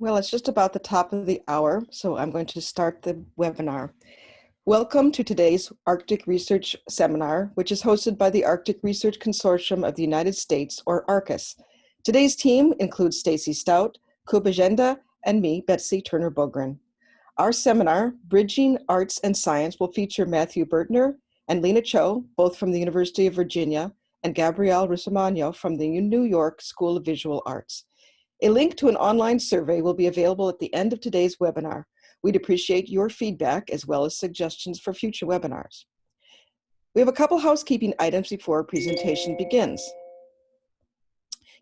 Well, it's just about the top of the hour, so I'm going to start the webinar. Welcome to today's Arctic Research Seminar, which is hosted by the Arctic Research Consortium of the United States, or ARCUS. Today's team includes Stacy Stout, Kuba Jenda, and me, Betsy Turner-Bogren. Our seminar, Bridging Arts and Science, will feature Matthew Burtner and Leena Cho, both from the University of Virginia, and Gabrielle Rusamagno from the New York School of Visual Arts. A link to an online survey will be available at the end of today's webinar. We'd appreciate your feedback as well as suggestions for future webinars. We have a couple housekeeping items before our presentation begins.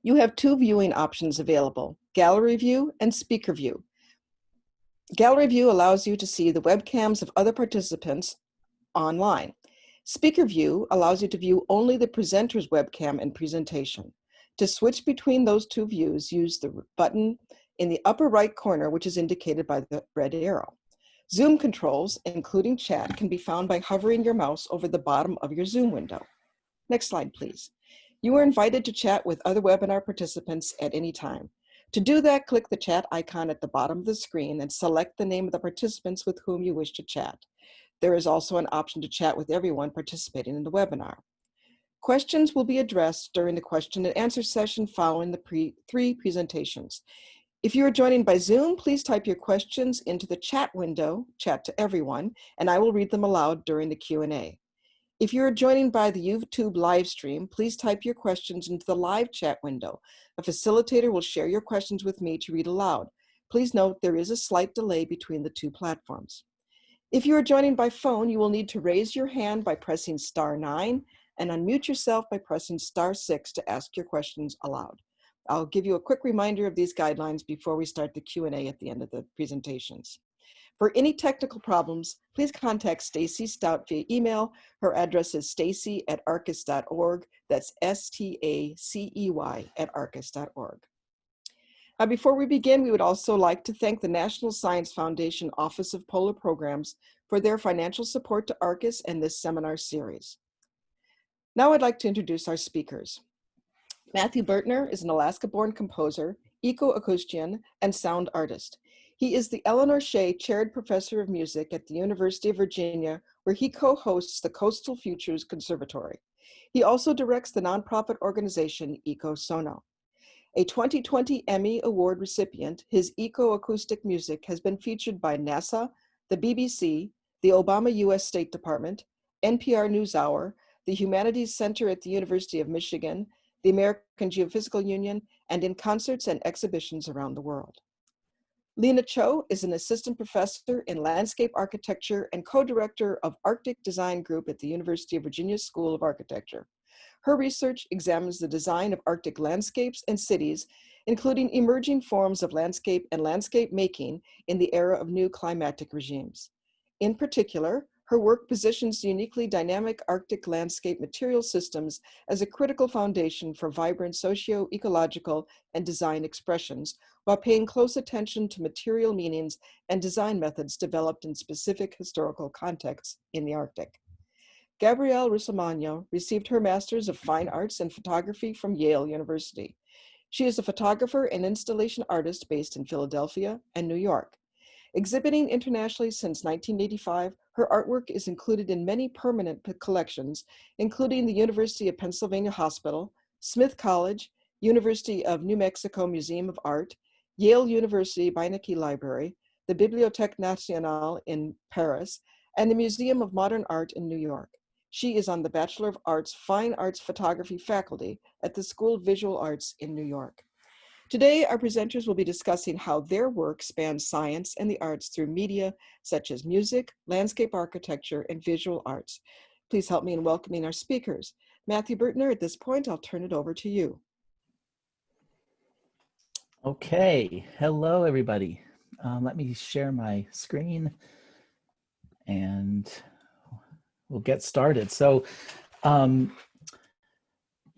You have two viewing options available, Gallery View and Speaker View. Gallery View allows you to see the webcams of other participants online. Speaker View allows you to view only the presenter's webcam and presentation. To switch between those two views, use the button in the upper right corner, which is indicated by the red arrow. Zoom controls, including chat, can be found by hovering your mouse over the bottom of your Zoom window. Next slide, please. You are invited to chat with other webinar participants at any time. To do that, click the chat icon at the bottom of the screen and select the name of the participants with whom you wish to chat. There is also an option to chat with everyone participating in the webinar. Questions will be addressed during the question and answer session following the three presentations. If you are joining by Zoom, please type your questions into the chat window, chat to everyone, and I will read them aloud during the Q&A. If you are joining by the YouTube live stream, please type your questions into the live chat window. A facilitator will share your questions with me to read aloud. Please note there is a slight delay between the two platforms. If you are joining by phone, you will need to raise your hand by pressing *9 and unmute yourself by pressing *6 to ask your questions aloud. I'll give you a quick reminder of these guidelines before we start the Q&A at the end of the presentations. For any technical problems, please contact Stacy Stout via email. Her address is stacy@arcus.org. That's STACEY@arcus.org. Now, before we begin, we would also like to thank the National Science Foundation Office of Polar Programs for their financial support to ARCUS and this seminar series. Now I'd like to introduce our speakers. Matthew Burtner is an Alaska-born composer, eco-acoustian, and sound artist. He is the Eleanor Shea Chaired Professor of Music at the University of Virginia, where he co-hosts the Coastal Futures Conservatory. He also directs the nonprofit organization Eco-Sono. A 2020 Emmy Award recipient, his eco-acoustic music has been featured by NASA, the BBC, the Obama U.S. State Department, NPR NewsHour, the Humanities Center at the University of Michigan, the American Geophysical Union, and in concerts and exhibitions around the world. Leena Cho is an assistant professor in landscape architecture and co-director of Arctic Design Group at the University of Virginia School of Architecture. Her research examines the design of Arctic landscapes and cities, including emerging forms of landscape and landscape making in the era of new climatic regimes. In particular, her work positions uniquely dynamic Arctic landscape material systems as a critical foundation for vibrant socio-ecological and design expressions, while paying close attention to material meanings and design methods developed in specific historical contexts in the Arctic. Gabrielle Rusamagno received her Master's of Fine Arts in Photography from Yale University. She is a photographer and installation artist based in Philadelphia and New York. Exhibiting internationally since 1985, her artwork is included in many permanent collections, including the University of Pennsylvania Hospital, Smith College, University of New Mexico Museum of Art, Yale University Beinecke Library, the Bibliothèque Nationale in Paris, and the Museum of Modern Art in New York. She is on the Bachelor of Arts Fine Arts Photography faculty at the School of Visual Arts in New York. Today, our presenters will be discussing how their work spans science and the arts through media such as music, landscape architecture, and visual arts. Please help me in welcoming our speakers. Matthew Burtner, at this point, I'll turn it over to you. Okay, hello everybody. Let me share my screen and we'll get started. So,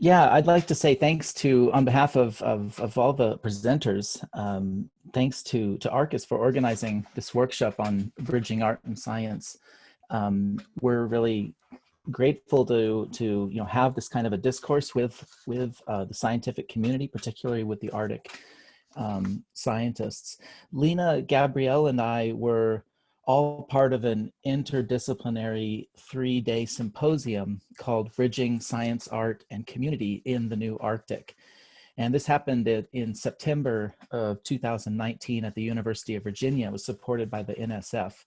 yeah, I'd like to say thanks to, on behalf of all the presenters, thanks to ARCUS for organizing this workshop on bridging art and science. We're really grateful to have this kind of a discourse with the scientific community, particularly with the Arctic. scientists. Leena, Gabrielle, and I were all part of an interdisciplinary 3-day symposium called Bridging Science, Art, and Community in the New Arctic. And this happened in September of 2019 at the University of Virginia. It was supported by the NSF.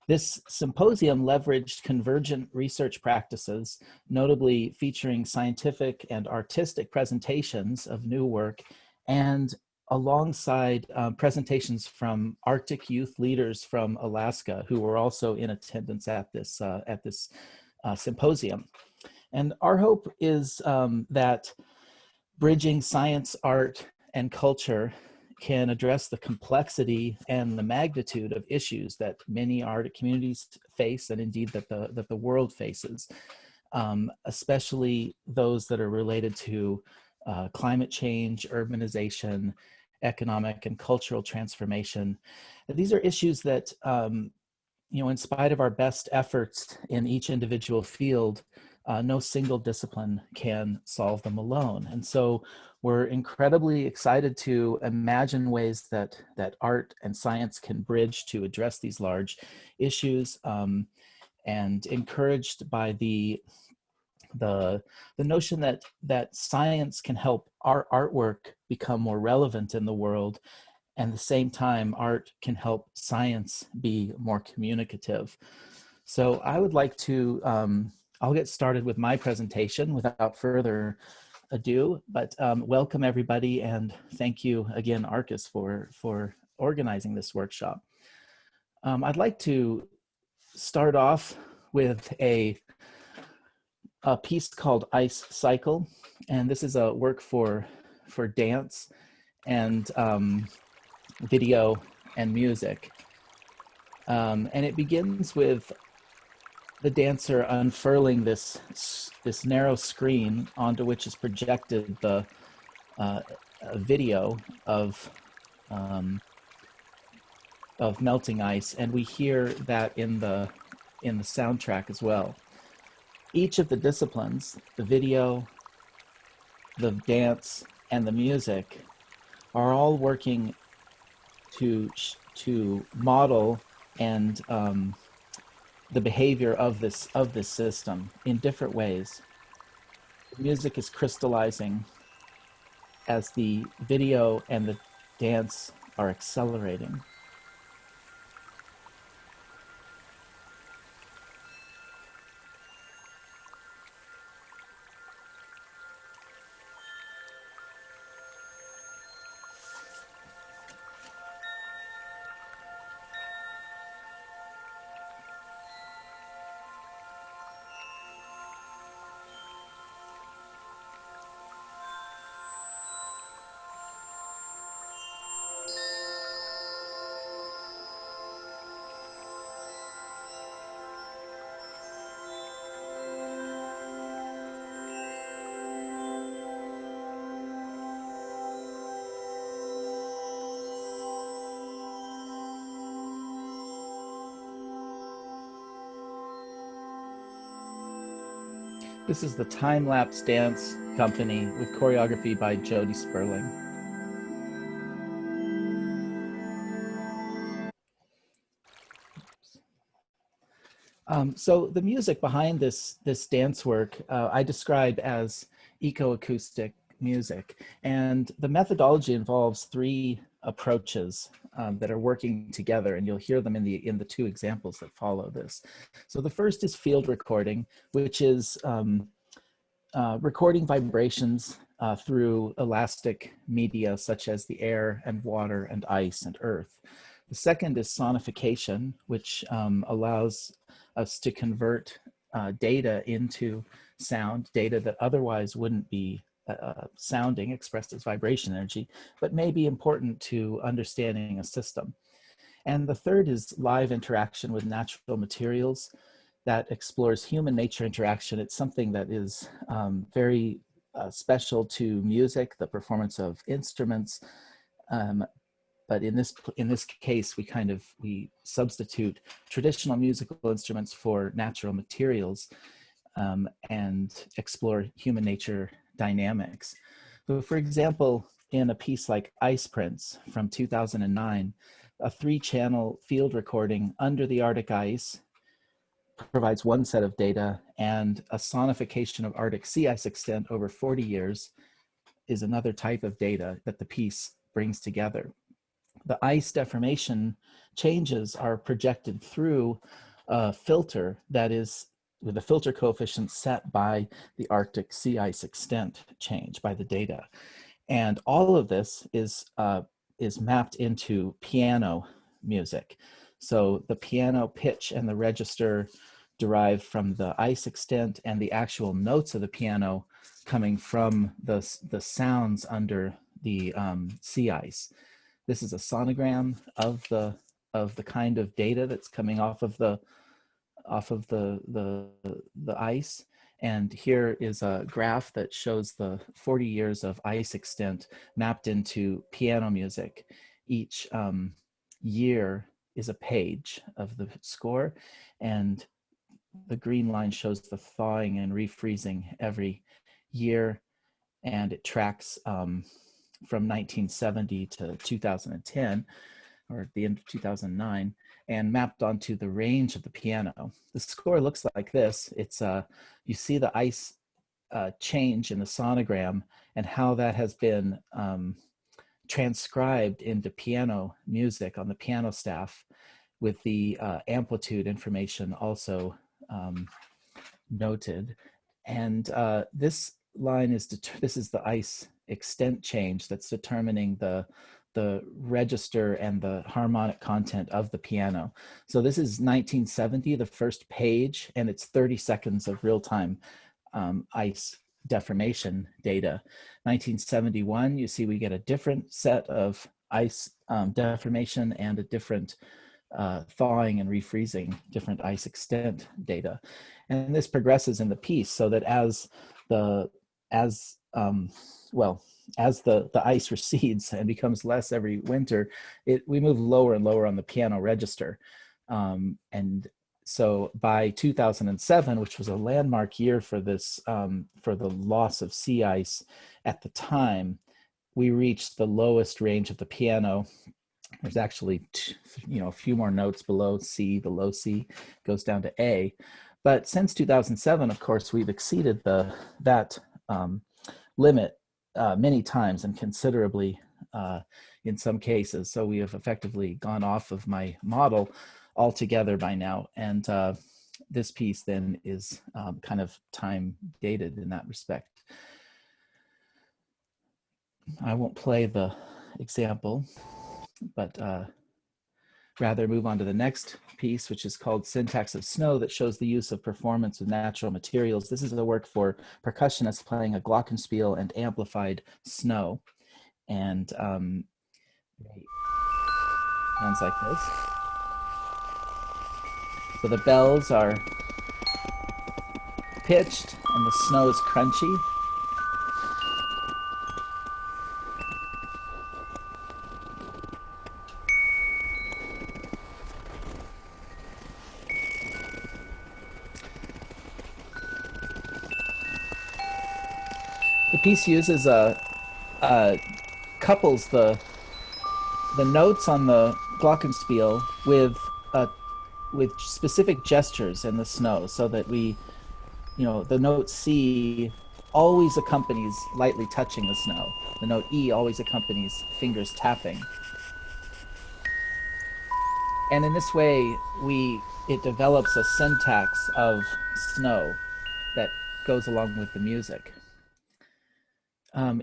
This symposium leveraged convergent research practices, notably featuring scientific and artistic presentations of new work, and alongside presentations from Arctic youth leaders from Alaska who were also in attendance at this symposium. And our hope is that bridging science, art, and culture can address the complexity and the magnitude of issues that many Arctic communities face, and indeed that the world faces, especially those that are related to climate change, urbanization, economic and cultural transformation. These are issues that, in spite of our best efforts in each individual field, no single discipline can solve them alone. And so we're incredibly excited to imagine ways that art and science can bridge to address these large issues, and encouraged by the notion that science can help our artwork become more relevant in the world, and at the same time art can help science be more communicative. So I would like to I'll get started with my presentation without further ado, but welcome everybody, and thank you again, Arcus, for organizing this workshop. I'd like to start off with a piece called Ice Cycle, and this is a work for dance and video and music. And it begins with the dancer unfurling this narrow screen onto which is projected the video of melting ice, and we hear that in the soundtrack as well. Each of the disciplines, the video, the dance, and the music, are all working to model and the behavior of this system in different ways. The music is crystallizing as the video and the dance are accelerating. This is the Time-Lapse Dance Company with choreography by Jody Sperling. So the music behind this dance work I describe as eco-acoustic music, and the methodology involves 3 approaches that are working together, and you'll hear them in the 2 examples that follow this. So the first is field recording, which is recording vibrations through elastic media such as the air and water and ice and earth. The second is sonification, which allows us to convert data into sound, data that otherwise wouldn't be sounding, expressed as vibration energy, but may be important to understanding a system. And the third is live interaction with natural materials that explores human-nature interaction. It's something that is very special to music, the performance of instruments, but in this case, we substitute traditional musical instruments for natural materials and explore human nature dynamics. So, for example, in a piece like Ice Prints from 2009, a 3-channel field recording under the Arctic ice provides one set of data, and a sonification of Arctic sea ice extent over 40 years is another type of data that the piece brings together. The ice deformation changes are projected through a filter that is with a filter coefficient set by the Arctic sea ice extent change by the data. And all of this is mapped into piano music. So the piano pitch and the register derived from the ice extent, and the actual notes of the piano coming from the sounds under the sea ice. This is a sonogram of the kind of data that's coming off of the ice. And here is a graph that shows the 40 years of ice extent mapped into piano music. Each year is a page of the score, and the green line shows the thawing and refreezing every year, and it tracks from 1970 to 2010, or the end of 2009, and mapped onto the range of the piano. The score looks like this. It's you see the ice change in the sonogram and how that has been transcribed into piano music on the piano staff, with the amplitude information also noted. And this line is this is the ice extent change that's determining the register and the harmonic content of the piano. So this is 1970, the first page, and it's 30 seconds of real-time ice deformation data. 1971, you see we get a different set of ice deformation and a different thawing and refreezing, different ice extent data. And this progresses in the piece so that as the ice recedes and becomes less every winter, we move lower and lower on the piano register. And so by 2007, which was a landmark year for this, for the loss of sea ice at the time, we reached the lowest range of the piano. There's actually, a few more notes below C. The low C goes down to A. But since 2007, of course, we've exceeded that limit many times, and considerably in some cases. So we have effectively gone off of my model altogether by now. And this piece then is kind of time dated in that respect. I won't play the example, but rather move on to the next piece, which is called Syntax of Snow, that shows the use of performance with natural materials. This is a work for percussionists playing a glockenspiel and amplified snow. And sounds like this. So the bells are pitched and the snow is crunchy. The piece uses couples the notes on the glockenspiel with specific gestures in the snow, so that the note C always accompanies lightly touching the snow. The note E always accompanies fingers tapping. And in this way, it develops a syntax of snow that goes along with the music.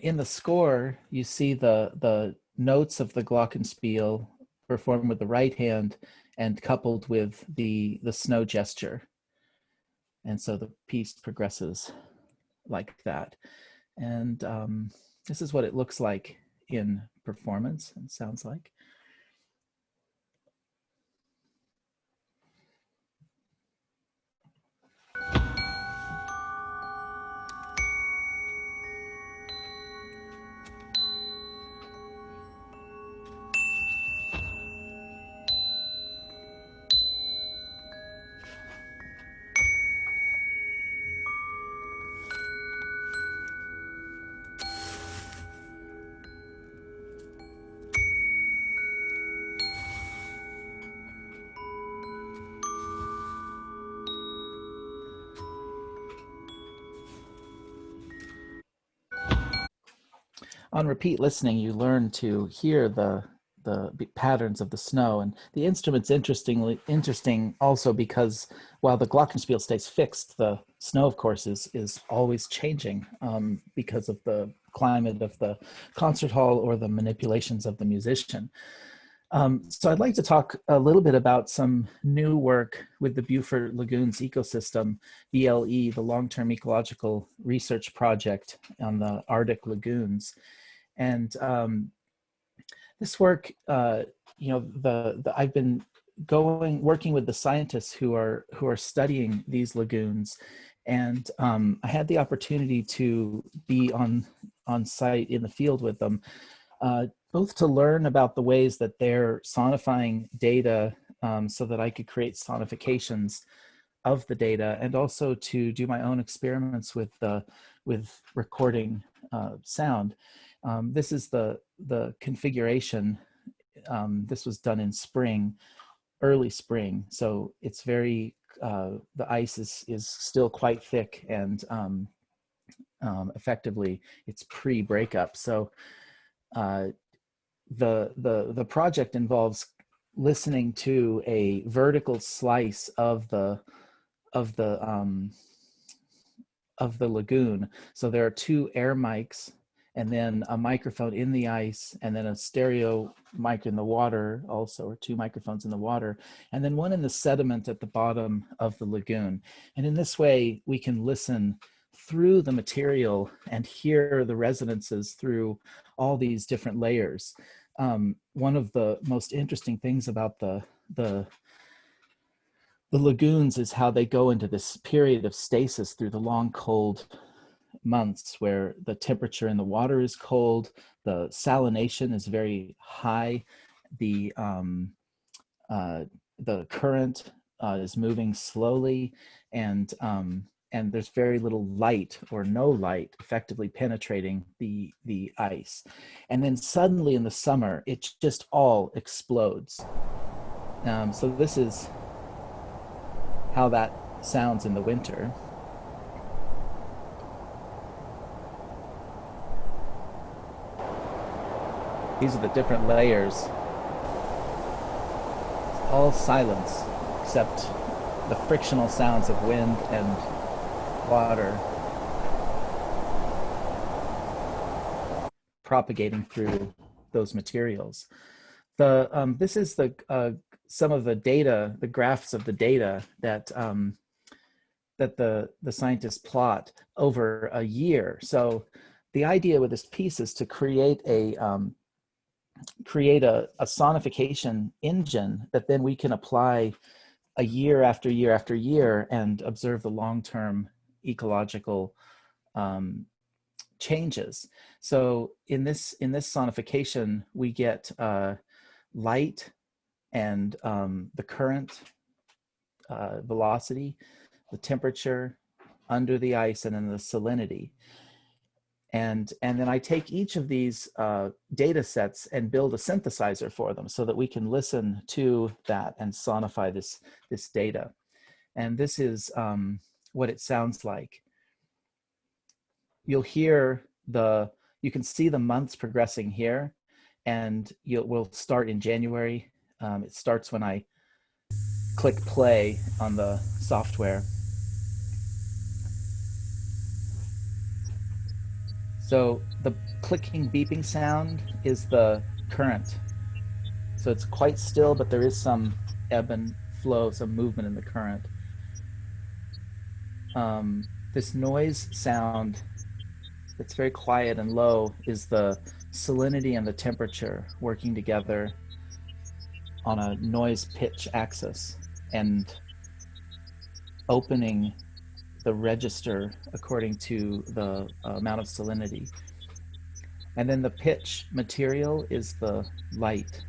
In the score, you see the notes of the glockenspiel performed with the right hand and coupled with the snow gesture. And so the piece progresses like that. And this is what it looks like in performance and sounds like. on repeat listening, you learn to hear the patterns of the snow. And the instrument's interesting also because while the glockenspiel stays fixed, the snow, of course, is always changing because of the climate of the concert hall or the manipulations of the musician. So I'd like to talk a little bit about some new work with the Beaufort Lagoons ecosystem, BLE, the Long-Term Ecological Research Project on the Arctic lagoons. And this work, I've been working with the scientists who are studying these lagoons, and I had the opportunity to be on site in the field with them, both to learn about the ways that they're sonifying data so that I could create sonifications of the data, and also to do my own experiments with recording sound. This is the configuration. This was done in spring, early spring, so it's very the ice is still quite thick, and effectively it's pre-breakup. So the project involves listening to a vertical slice of the lagoon. So there are two air mics, and then a microphone in the ice, and then a stereo mic in the water also, or two microphones in the water, and then one in the sediment at the bottom of the lagoon. And in this way, we can listen through the material and hear the resonances through all these different layers. One of the most interesting things about the lagoons is how they go into this period of stasis through the long cold months where the temperature in the water is cold, the salination is very high, the current is moving slowly, and there's very little light or no light effectively penetrating the ice. And then suddenly in the summer, it just all explodes. So this is how that sounds in the winter. These are the different layers. It's all silence except the frictional sounds of wind and water propagating through those materials. This is some of the data, the graphs of the data that the scientists plot over a year. So the idea with this piece is to create a sonification engine that then we can apply a year after year after year and observe the long-term ecological changes. So in this sonification, we get light and the current, velocity, the temperature under the ice, and then the salinity. And then I take each of these data sets and build a synthesizer for them so that we can listen to that and sonify this data. And this is what it sounds like. You'll hear you can see the months progressing here, and we'll start in January. It starts when I click play on the software. So the clicking beeping sound is the current. So it's quite still, but there is some ebb and flow, some movement in the current. This noise sound that's very quiet and low is the salinity and the temperature working together on a noise pitch axis and opening the register according to the amount of salinity. And then the pitch material is the light.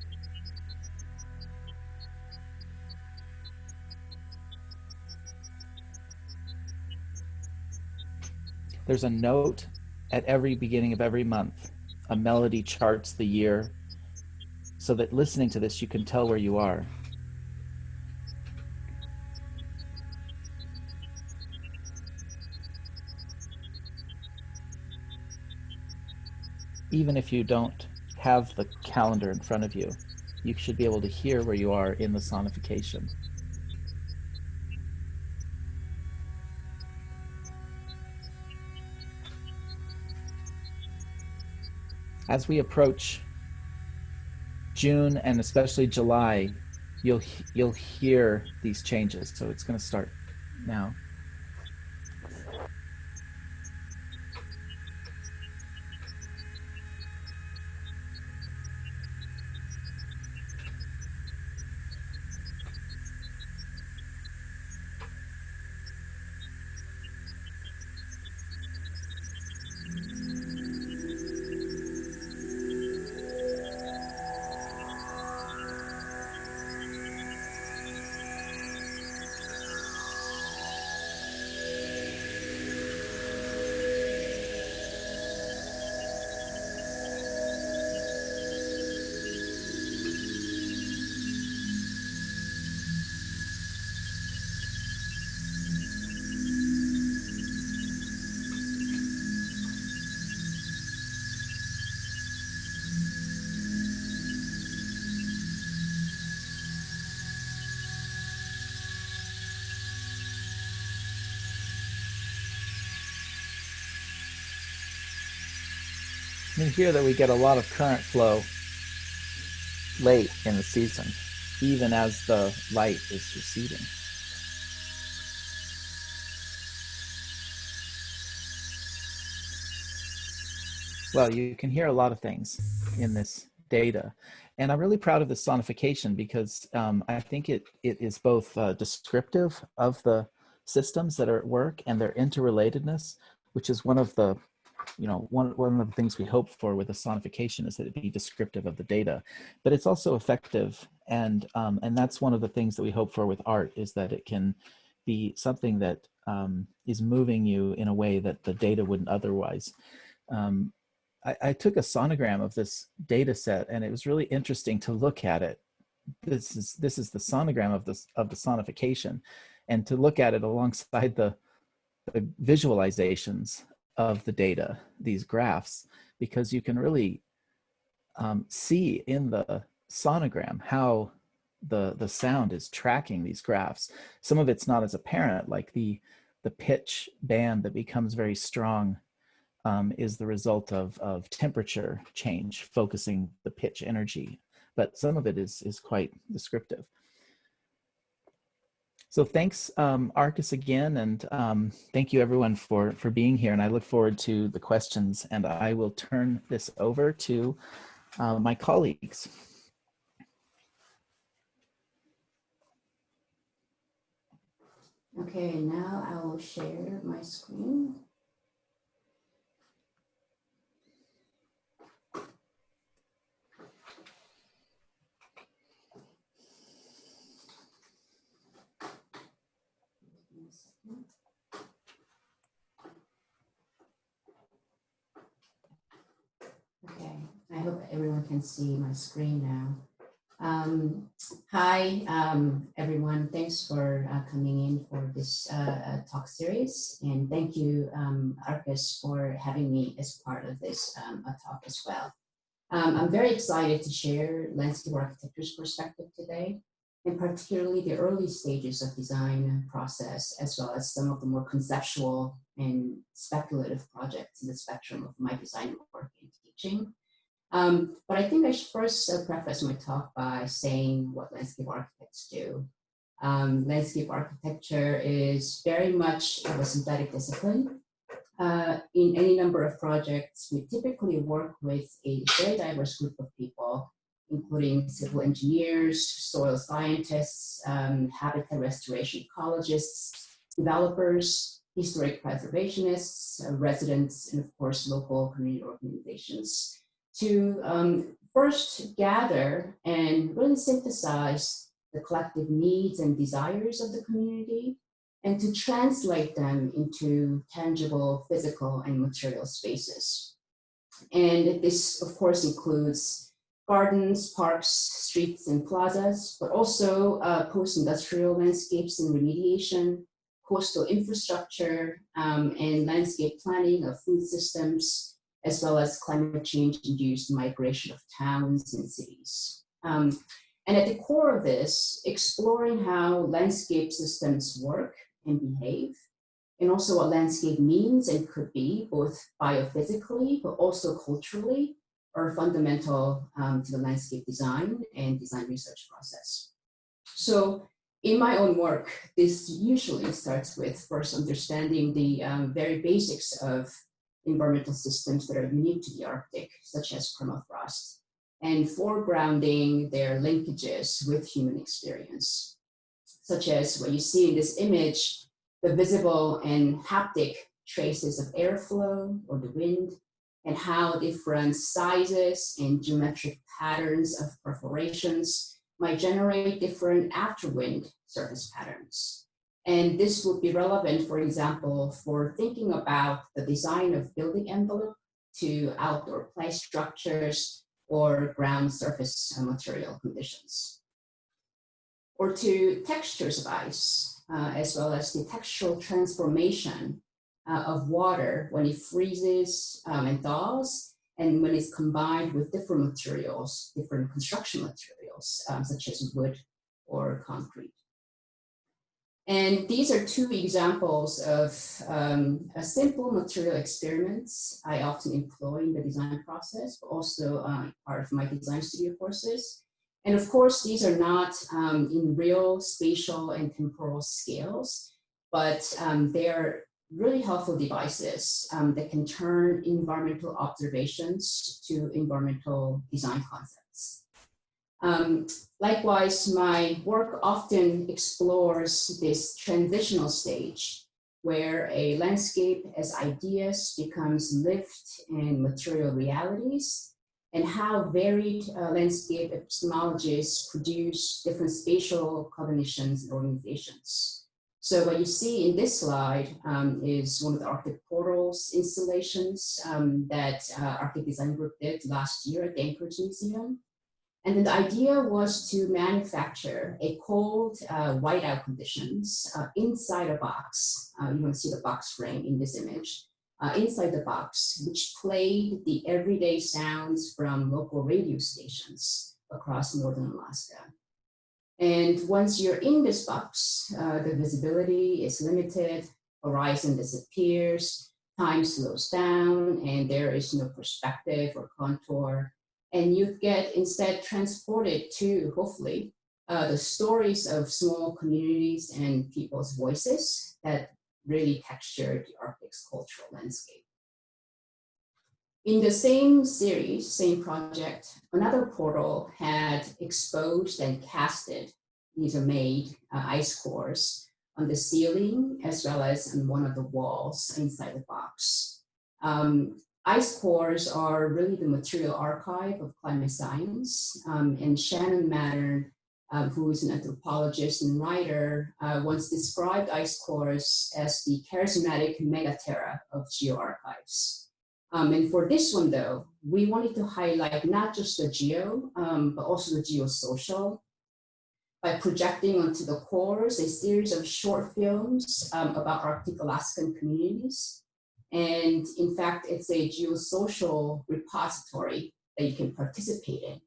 There's a note at every beginning of every month. A melody charts the year so that listening to this, you can tell where you are. even if you don't have the calendar in front of you, you should be able to hear where you are in the sonification. As we approach June and especially July, you'll hear these changes. So it's going to start now. You hear that we get a lot of current flow late in the season, even as the light is receding. Well, you can hear a lot of things in this data. And I'm really proud of the sonification because I think it is both descriptive of the systems that are at work and their interrelatedness, which is one of the one of the things we hope for with the sonification is that it be descriptive of the data, but it's also effective. And that's one of the things that we hope for with art, is that it can be something that is moving you in a way that the data wouldn't otherwise. I took a sonogram of this data set, and it was really interesting to look at it. This is the sonogram of the sonification, and to look at it alongside the visualizations of the data, these graphs, because you can really see in the sonogram how the sound is tracking these graphs. Some of it's not as apparent, like the pitch band that becomes very strong is the result of temperature change, focusing the pitch energy, but some of it is quite descriptive. So thanks, Arcus, again, and thank you everyone for being here. And I look forward to the questions, and I will turn this over to my colleagues. Okay, now I will share my screen. Okay, I hope everyone can see my screen now. Hi, everyone. Thanks for coming in for this talk series. And thank you, Arcus, for having me as part of this talk as well. I'm very excited to share landscape architecture's perspective today, and particularly the early stages of design process, as well as some of the more conceptual and speculative projects in the spectrum of my design work and teaching. But I think I should first preface my talk by saying what landscape architects do. Landscape architecture is very much of a synthetic discipline. In any number of projects, we typically work with a very diverse group of people, including civil engineers, soil scientists, habitat restoration ecologists, developers, historic preservationists, residents, and of course, local community organizations, to first gather and really synthesize the collective needs and desires of the community, and to translate them into tangible physical and material spaces. And this, of course, includes gardens, parks, streets, and plazas, but also post-industrial landscapes and remediation, coastal infrastructure, and landscape planning of food systems, as well as climate change-induced migration of towns and cities. And at the core of this, exploring how landscape systems work and behave, and also what landscape means and could be, both biophysically, but also culturally, are fundamental to the landscape design and design research process. So in my own work, this usually starts with first understanding the very basics of environmental systems that are unique to the Arctic, such as permafrost, and foregrounding their linkages with human experience, such as what you see in this image, the visible and haptic traces of airflow or the wind, and how different sizes and geometric patterns of perforations might generate different afterwind surface patterns. And this would be relevant, for example, for thinking about the design of building envelope to outdoor play structures or ground surface material conditions. Or to textures of ice, as well as the textural transformation of water when it freezes and thaws, and when it's combined with different materials, different construction materials, such as wood or concrete. And these are two examples of simple material experiments I often employ in the design process, but also part of my design studio courses. And of course, these are not in real spatial and temporal scales, but they are really helpful devices that can turn environmental observations to environmental design concepts. Likewise, my work often explores this transitional stage where a landscape as ideas becomes lived and material realities, and how varied landscape epistemologies produce different spatial cognitions and organizations. So what you see in this slide is one of the Arctic Portals installations that Arctic Design Group did last year at the Anchorage Museum. And then the idea was to manufacture a cold whiteout conditions inside a box. You can see the box frame in this image. Inside the box, which played the everyday sounds from local radio stations across northern Alaska. And once you're in this box, the visibility is limited, horizon disappears, time slows down, and there is no perspective or contour. And you get instead transported to, hopefully, the stories of small communities and people's voices that really texture the Arctic's cultural landscape. In the same series, same project, another portal had exposed and casted, these are made, ice cores on the ceiling as well as on one of the walls inside the box. Ice cores are really the material archive of climate science, and Shannon Mattern, who is an anthropologist and writer, once described ice cores as the charismatic megaterra of geoarchives. And for this one, though, we wanted to highlight not just the geo, but also the geosocial, by projecting onto the cores a series of short films about Arctic Alaskan communities. And in fact, it's a geosocial repository that you can participate in.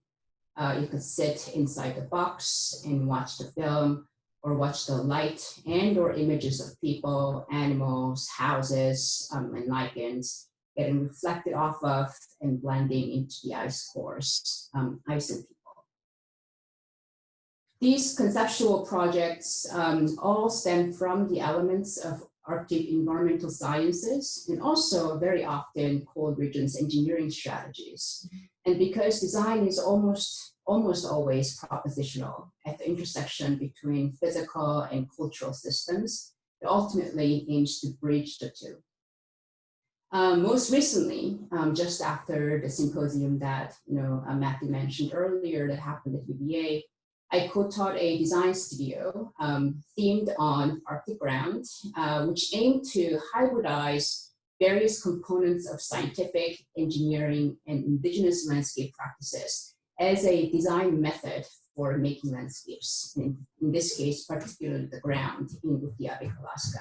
You can sit inside the box and watch the film, or watch the light and or images of people, animals, houses, and lichens getting reflected off of and blending into the ice cores, ice and people. These conceptual projects all stem from the elements of Arctic environmental sciences, and also very often cold regions engineering strategies. And because design is almost always propositional at the intersection between physical and cultural systems, it ultimately aims to bridge the two. Most recently, just after the symposium that Matthew mentioned earlier that happened at UVA, I co-taught a design studio themed on Arctic ground, which aimed to hybridize various components of scientific, engineering, and indigenous landscape practices as a design method for making landscapes, in this case, particularly the ground in Utqiagvik, Alaska.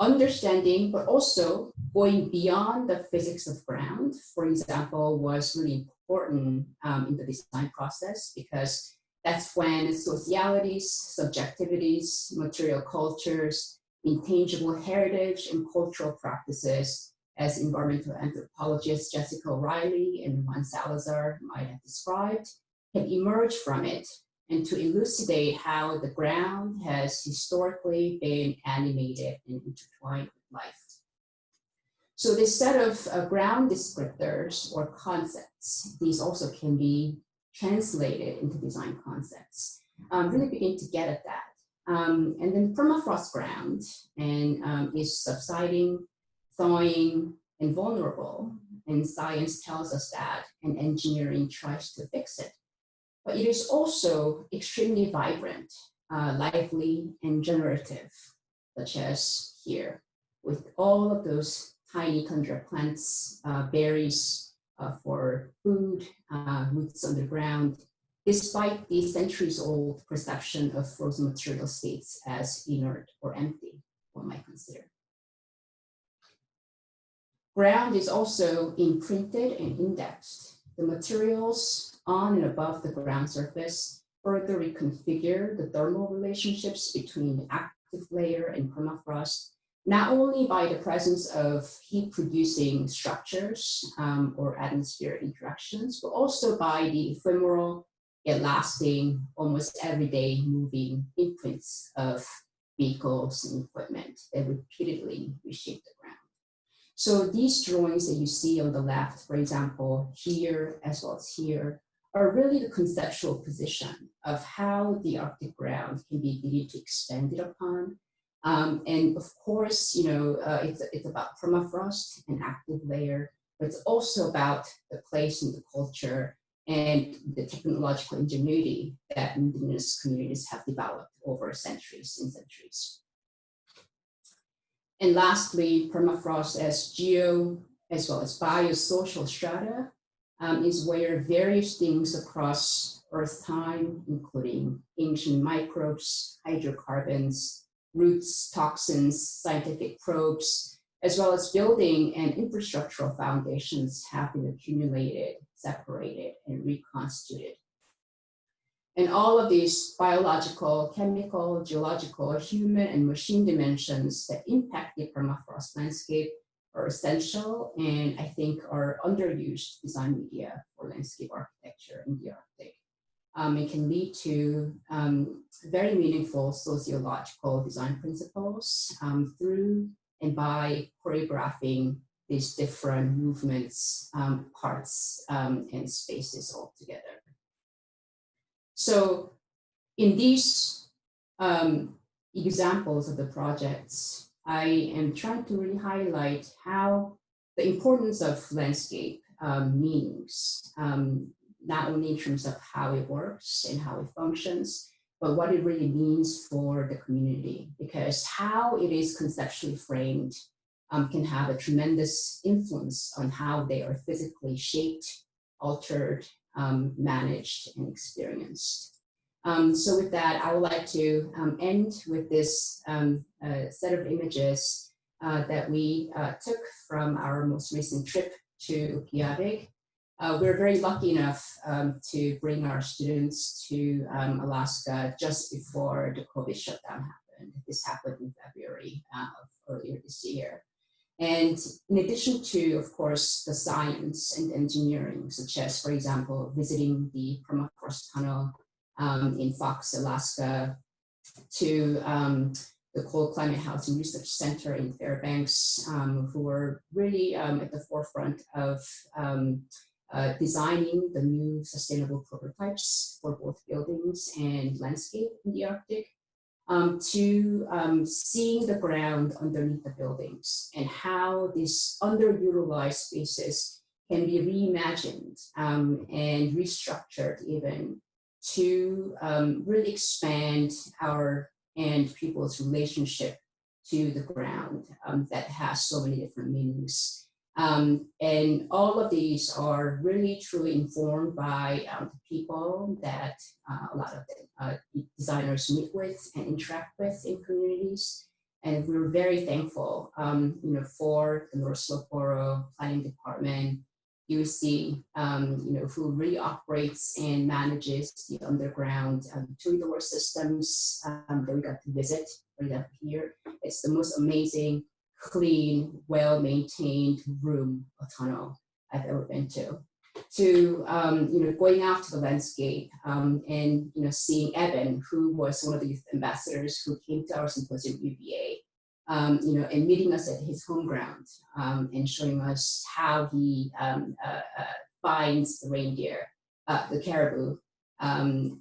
Understanding, but also going beyond the physics of ground, for example, was really important in the design process, because that's when socialities, subjectivities, material cultures, intangible heritage, and cultural practices, as environmental anthropologists Jessica O'Reilly and Juan Salazar might have described, can emerge from it, and to elucidate how the ground has historically been animated and intertwined with life. So this set of ground descriptors or concepts, these also can be translated into design concepts, really begin to get at that. And then permafrost ground is subsiding, thawing, and vulnerable, and science tells us that, and engineering tries to fix it. But it is also extremely vibrant, lively, and generative, such as here, with all of those tiny tundra plants, berries for food, roots underground, despite the centuries-old perception of frozen material states as inert or empty, one might consider. Ground is also imprinted and indexed. The materials on and above the ground surface further reconfigure the thermal relationships between the active layer and permafrost, not only by the presence of heat-producing structures or atmospheric interactions, but also by the ephemeral yet lasting, almost everyday moving imprints of vehicles and equipment that repeatedly reshape the ground. So these drawings that you see on the left, for example, here as well as here, are really the conceptual position of how the Arctic ground can be beginning to expanded upon. And of course, it's about permafrost, an active layer, but it's also about the place and the culture and the technological ingenuity that indigenous communities have developed over centuries and centuries. And lastly, permafrost as geo as well as biosocial strata is where various things across Earth time, including ancient microbes, hydrocarbons, roots, toxins, scientific probes, as well as building and infrastructural foundations have been accumulated, separated, and reconstituted. And all of these biological, chemical, geological, human, and machine dimensions that impact the permafrost landscape are essential and I think are underused design media for landscape architecture in the Arctic. It can lead to very meaningful sociological design principles through and by choreographing these different movements, parts, and spaces all together. So in these examples of the projects, I am trying to really highlight how the importance of landscape meanings, not only in terms of how it works and how it functions, but what it really means for the community, because how it is conceptually framed can have a tremendous influence on how they are physically shaped, altered, managed, and experienced. So with that, I would like to end with this set of images that we took from our most recent trip to Ecological. We're very lucky enough to bring our students to Alaska just before the COVID shutdown happened. This happened in February earlier this year. And in addition to, of course, the science and engineering, such as, for example, visiting the permafrost tunnel in Fox, Alaska, to the Cold Climate Housing Research Center in Fairbanks, who were really at the forefront of designing the new sustainable prototypes for both buildings and landscape in the Arctic, to seeing the ground underneath the buildings and how these underutilized spaces can be reimagined and restructured even to really expand our and people's relationship to the ground that has so many different meanings. And all of these are really truly informed by the people that a lot of the designers meet with and interact with in communities, And we're very thankful, for the North Slope Borough Planning Department, UC, who really operates and manages the underground two-door systems that we got to visit right up here. It's the most amazing, clean, well-maintained room or tunnel I've ever been to. Going out to the landscape and seeing Evan, who was one of the youth ambassadors who came to our symposium UVA, and meeting us at his home ground and showing us how he finds the reindeer, the caribou, and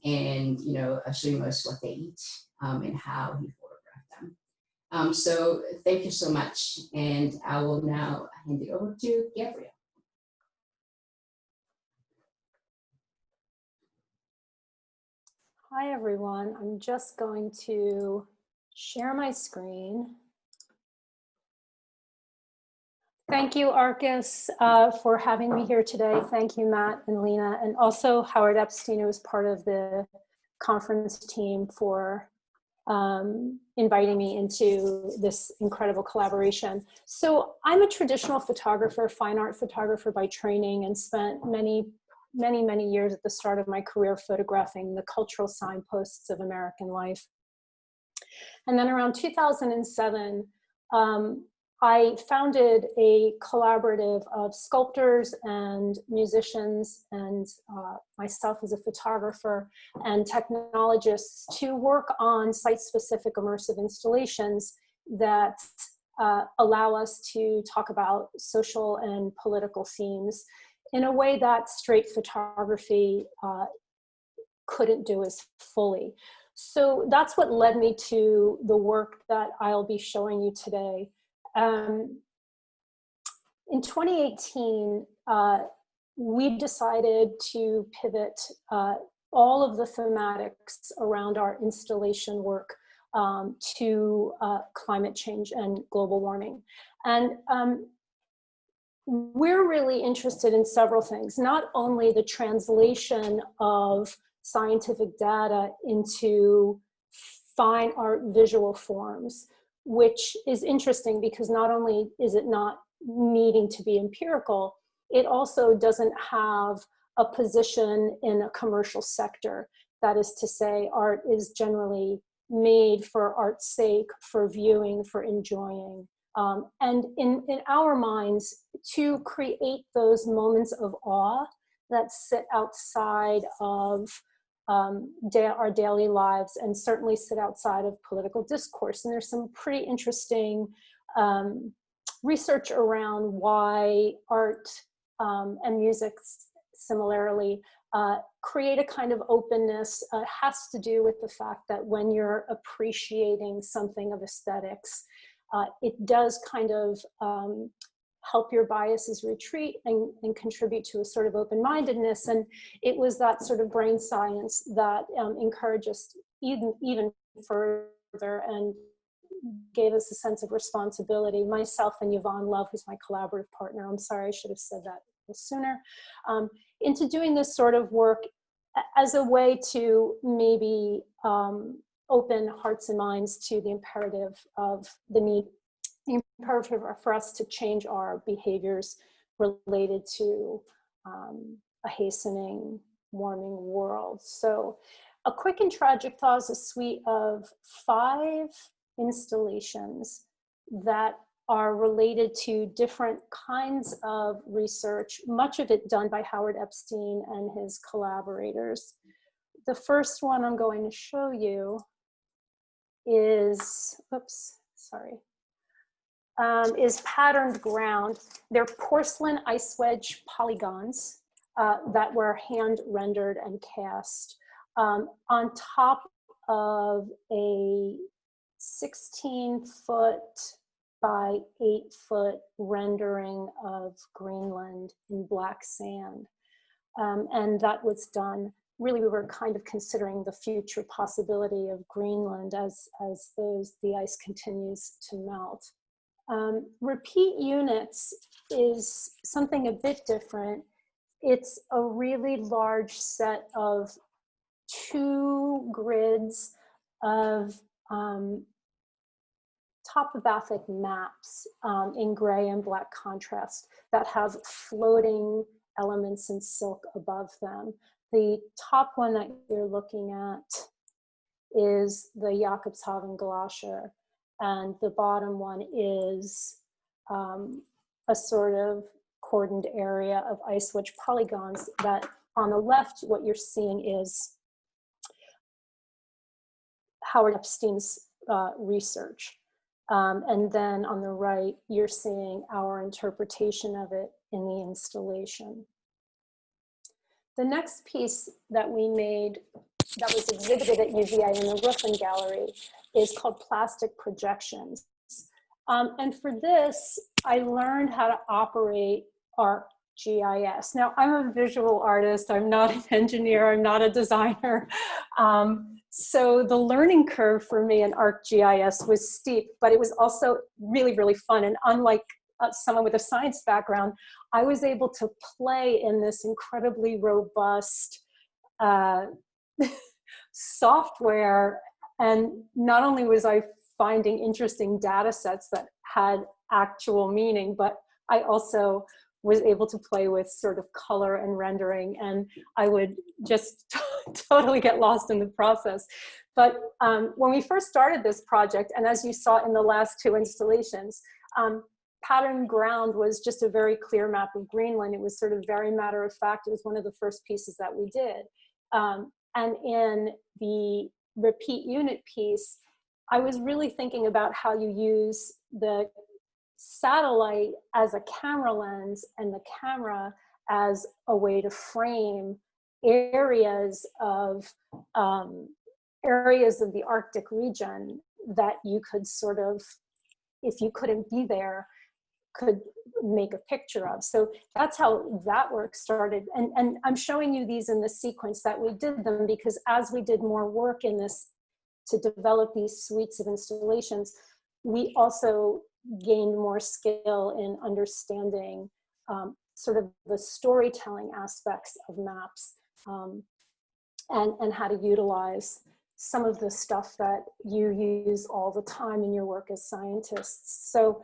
showing us what they eat and how he photographed them. So thank you so much, and I will now hand it over to Gabrielle. Hi, everyone. I'm just going to share my screen. Thank you, Arcus, for having me here today. Thank you, Matt and Leena, and also Howard Epstein, who was part of the conference team, for inviting me into this incredible collaboration. So I'm a traditional photographer, fine art photographer by training, and spent many years at the start of my career photographing the cultural signposts of American life. And then around 2007, I founded a collaborative of sculptors and musicians and myself as a photographer and technologists to work on site-specific immersive installations that allow us to talk about social and political themes in a way that straight photography couldn't do as fully. So that's what led me to the work that I'll be showing you today. In 2018, we decided to pivot all of the thematics around our installation work to climate change and global warming. And we're really interested in several things, not only the translation of scientific data into fine art visual forms, which is interesting because not only is it not needing to be empirical, it also doesn't have a position in a commercial sector. That is to say, art is generally made for art's sake, for viewing, for enjoying. And in our minds, to create those moments of awe that sit outside of our daily lives and certainly sit outside of political discourse. And there's some pretty interesting research around why art and music similarly create a kind of openness. It has to do with the fact that when you're appreciating something of aesthetics, it does kind of help your biases retreat and contribute to a sort of open-mindedness. And it was that sort of brain science that encouraged us even further and gave us a sense of responsibility. Myself and Yvonne Love, who's my collaborative partner, I'm sorry, I should have said that a little sooner, into doing this sort of work as a way to maybe open hearts and minds to the imperative of the imperative for us to change our behaviors related to a hastening, warming world. So A Quick and Tragic Thaw is a suite of 5 installations that are related to different kinds of research, much of it done by Howard Epstein and his collaborators. The first one I'm going to show you is, is Patterned Ground. They're porcelain ice wedge polygons that were hand rendered and cast on top of a 16-foot by 8-foot rendering of Greenland in black sand. And that was done, really we were kind of considering the future possibility of Greenland as the ice continues to melt. Repeat units is something a bit different. It's a really large set of 2 grids of topographic maps in gray and black contrast that have floating elements in silk above them. The top one that you're looking at is the Jakobshavn Glacier, and the bottom one is a sort of cordoned area of ice wedge polygons that on the left, what you're seeing is Howard Epstein's research. And then on the right, you're seeing our interpretation of it in the installation. The next piece that we made that was exhibited at UVA in the Ruffin Gallery is called Plastic Projections. And for this, I learned how to operate ArcGIS. Now, I'm a visual artist. I'm not an engineer. I'm not a designer. So the learning curve for me in ArcGIS was steep, but it was also really, really fun. And unlike someone with a science background, I was able to play in this incredibly robust software. And not only was I finding interesting data sets that had actual meaning, but I also was able to play with sort of color and rendering, and I would just totally get lost in the process. But when we first started this project, and as you saw in the last two installations, Pattern Ground was just a very clear map of Greenland. It was sort of very matter of fact. It was one of the first pieces that we did. And in the repeat unit piece, I was really thinking about how you use the satellite as a camera lens and the camera as a way to frame areas of the Arctic region that you could sort of, if you couldn't be there, could make a picture of. So that's how that work started. And I'm showing you these in the sequence that we did them, because as we did more work in this to develop these suites of installations, we also gained more skill in understanding sort of the storytelling aspects of maps, and how to utilize some of the stuff that you use all the time in your work as scientists. So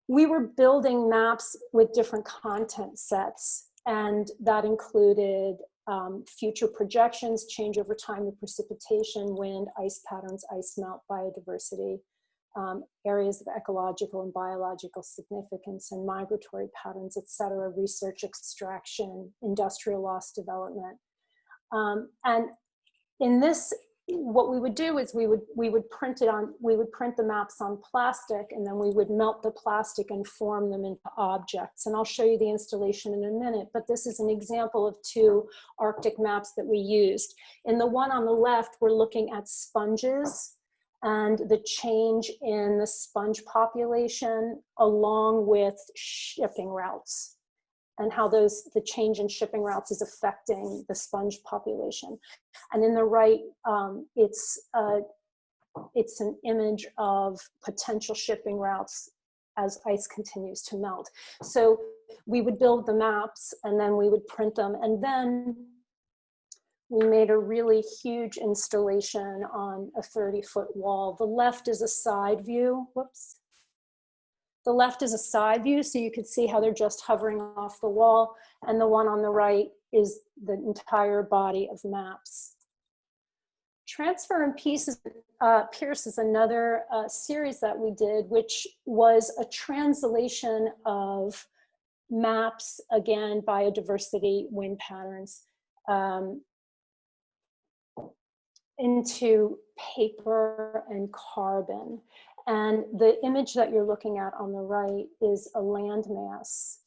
we were building maps with different content sets, and that included future projections, change over time of precipitation, wind, ice patterns, ice melt, biodiversity, areas of ecological and biological significance, and migratory patterns, et cetera, research, extraction, industrial loss development. And in this, what we would do is we would print the maps on plastic, and then we would melt the plastic and form them into objects. And I'll show you the installation in a minute, but this is an example of two Arctic maps that we used. In the one on the left, we're looking at sponges and the change in the sponge population along with shipping routes, and how the change in shipping routes is affecting the sponge population. And in the right, it's an image of potential shipping routes as ice continues to melt. So we would build the maps, and then we would print them, and then we made a really huge installation on a 30-foot wall. The left is a side view, whoops. The left is a side view, so you could see how they're just hovering off the wall, and the one on the right is the entire body of maps. Transfer and Pierce is another series that we did, which was a translation of maps, again, biodiversity, wind patterns, into paper and carbon. And the image that you're looking at on the right is a landmass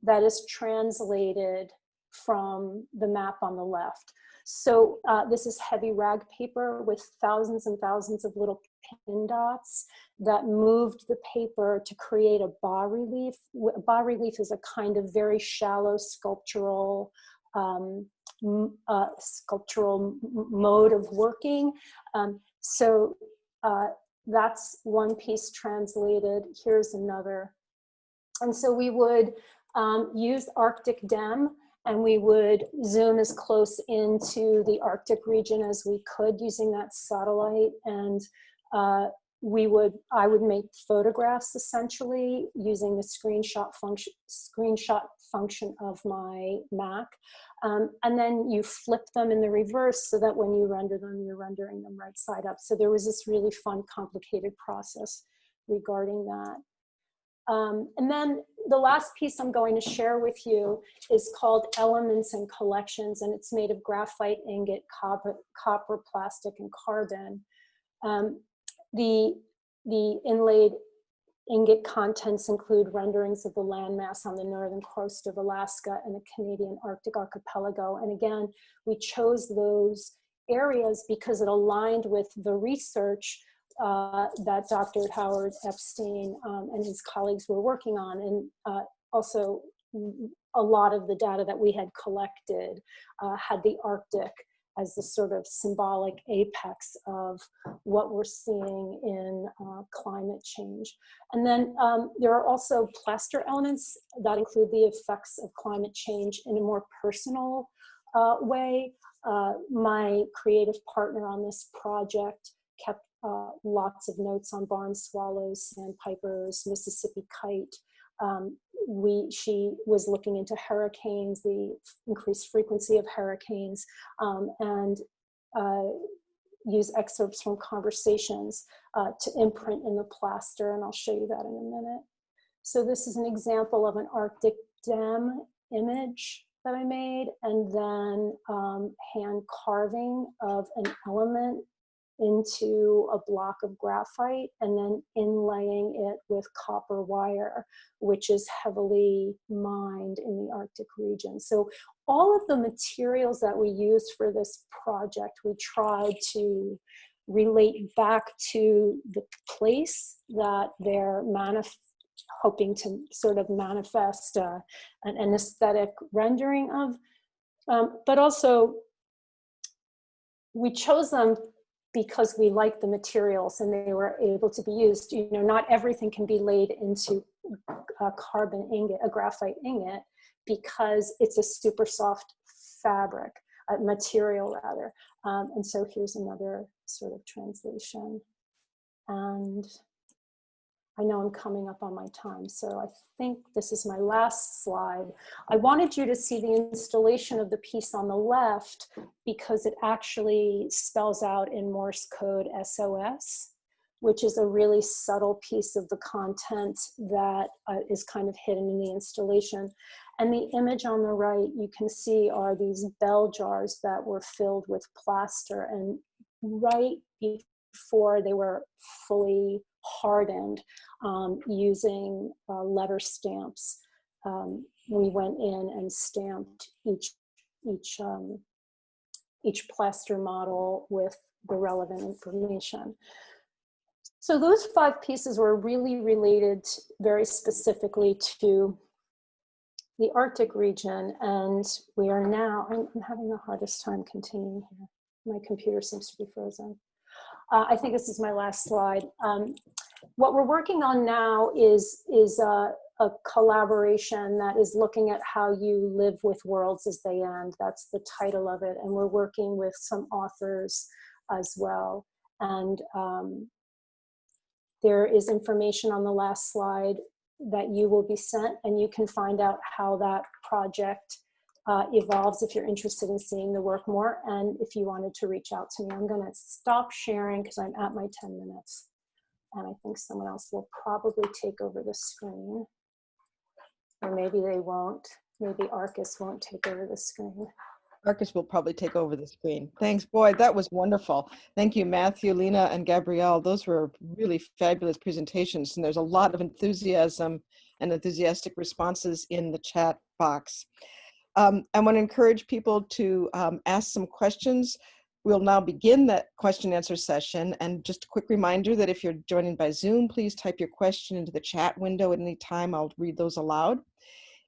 that is translated from the map on the left. So this is heavy rag paper with thousands and thousands of little pin dots that moved the paper to create a bas relief. A bas relief is a kind of very shallow sculptural mode of working. That's one piece translated. Here's another. And so we would use Arctic DEM, and we would zoom as close into the Arctic region as we could using that satellite. And I would make photographs essentially using the screenshot function of my Mac. And then you flip them in the reverse so that when you render them, you're rendering them right side up. So there was this really fun, complicated process regarding that. And then the last piece I'm going to share with you is called Elements and Collections, and it's made of graphite, ingot, copper, plastic, and carbon. The inlaid ingot contents include renderings of the landmass on the northern coast of Alaska and the Canadian Arctic archipelago. And again, we chose those areas because it aligned with the research that Dr. Howard Epstein and his colleagues were working on, and also a lot of the data that we had collected had the Arctic as the sort of symbolic apex of what we're seeing in climate change. And then there are also plaster elements that include the effects of climate change in a more personal way. My creative partner on this project kept lots of notes on barn swallows, sandpipers, Mississippi kite. She was looking into hurricanes, the increased frequency of hurricanes, and use excerpts from conversations to imprint in the plaster, and I'll show you that in a minute. So this is an example of an Arctic dam image that I made, and then hand carving of an element into a block of graphite and then inlaying it with copper wire, which is heavily mined in the Arctic region. So all of the materials that we used for this project, we tried to relate back to the place that they're hoping to sort of manifest an aesthetic rendering of, but also we chose them because we like the materials and they were able to be used. You know, not everything can be laid into a carbon ingot, a graphite ingot, because it's a super soft fabric, material rather. And so here's another sort of translation. And I know I'm coming up on my time, so I think this is my last slide. I wanted you to see the installation of the piece on the left because it actually spells out in Morse code SOS, which is a really subtle piece of the content that is kind of hidden in the installation. And the image on the right, you can see are these bell jars that were filled with plaster, and right before they were fully hardened using letter stamps. We went in and stamped each plaster model with the relevant information. So those 5 pieces were really related very specifically to the Arctic region, and we are now, I'm having the hardest time continuing here. My computer seems to be frozen. I think this is my last slide. What we're working on now is a collaboration that is looking at how you live with worlds as they end. That's the title of it. And we're working with some authors as well. And there is information on the last slide that you will be sent, and you can find out how that project evolves if you're interested in seeing the work more, and if you wanted to reach out to me. I'm going to stop sharing because I'm at my 10 minutes, and I think someone else will probably take over the screen, or maybe they won't. Maybe Arcus won't take over the screen. Marcus will probably take over the screen. Thanks, boy, that was wonderful. Thank you, Matthew, Leena, and Gabrielle. Those were really fabulous presentations, and there's a lot of enthusiasm and enthusiastic responses in the chat box. I want to encourage people to ask some questions. We'll now begin that question and answer session. And just a quick reminder that if you're joining by Zoom, please type your question into the chat window at any time. I'll read those aloud.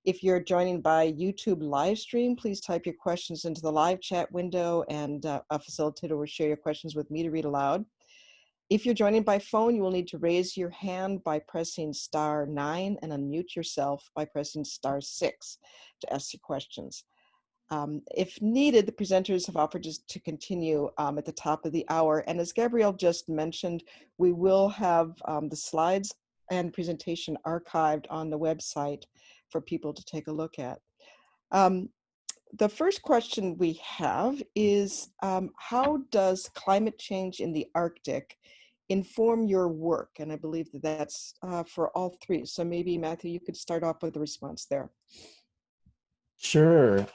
If you're joining by YouTube live stream, please type your questions into the live chat window, and a facilitator will share your questions with me to read aloud. If you're joining by phone, you will need to raise your hand by pressing *9 and unmute yourself by pressing *6 to ask your questions. If needed, the presenters have offered to continue at the top of the hour. And as Gabrielle just mentioned, we will have the slides and presentation archived on the website for people to take a look at. The first question we have is, how does climate change in the Arctic inform your work? And I believe that that's for all three. So maybe Matthew, you could start off with a response there. Sure.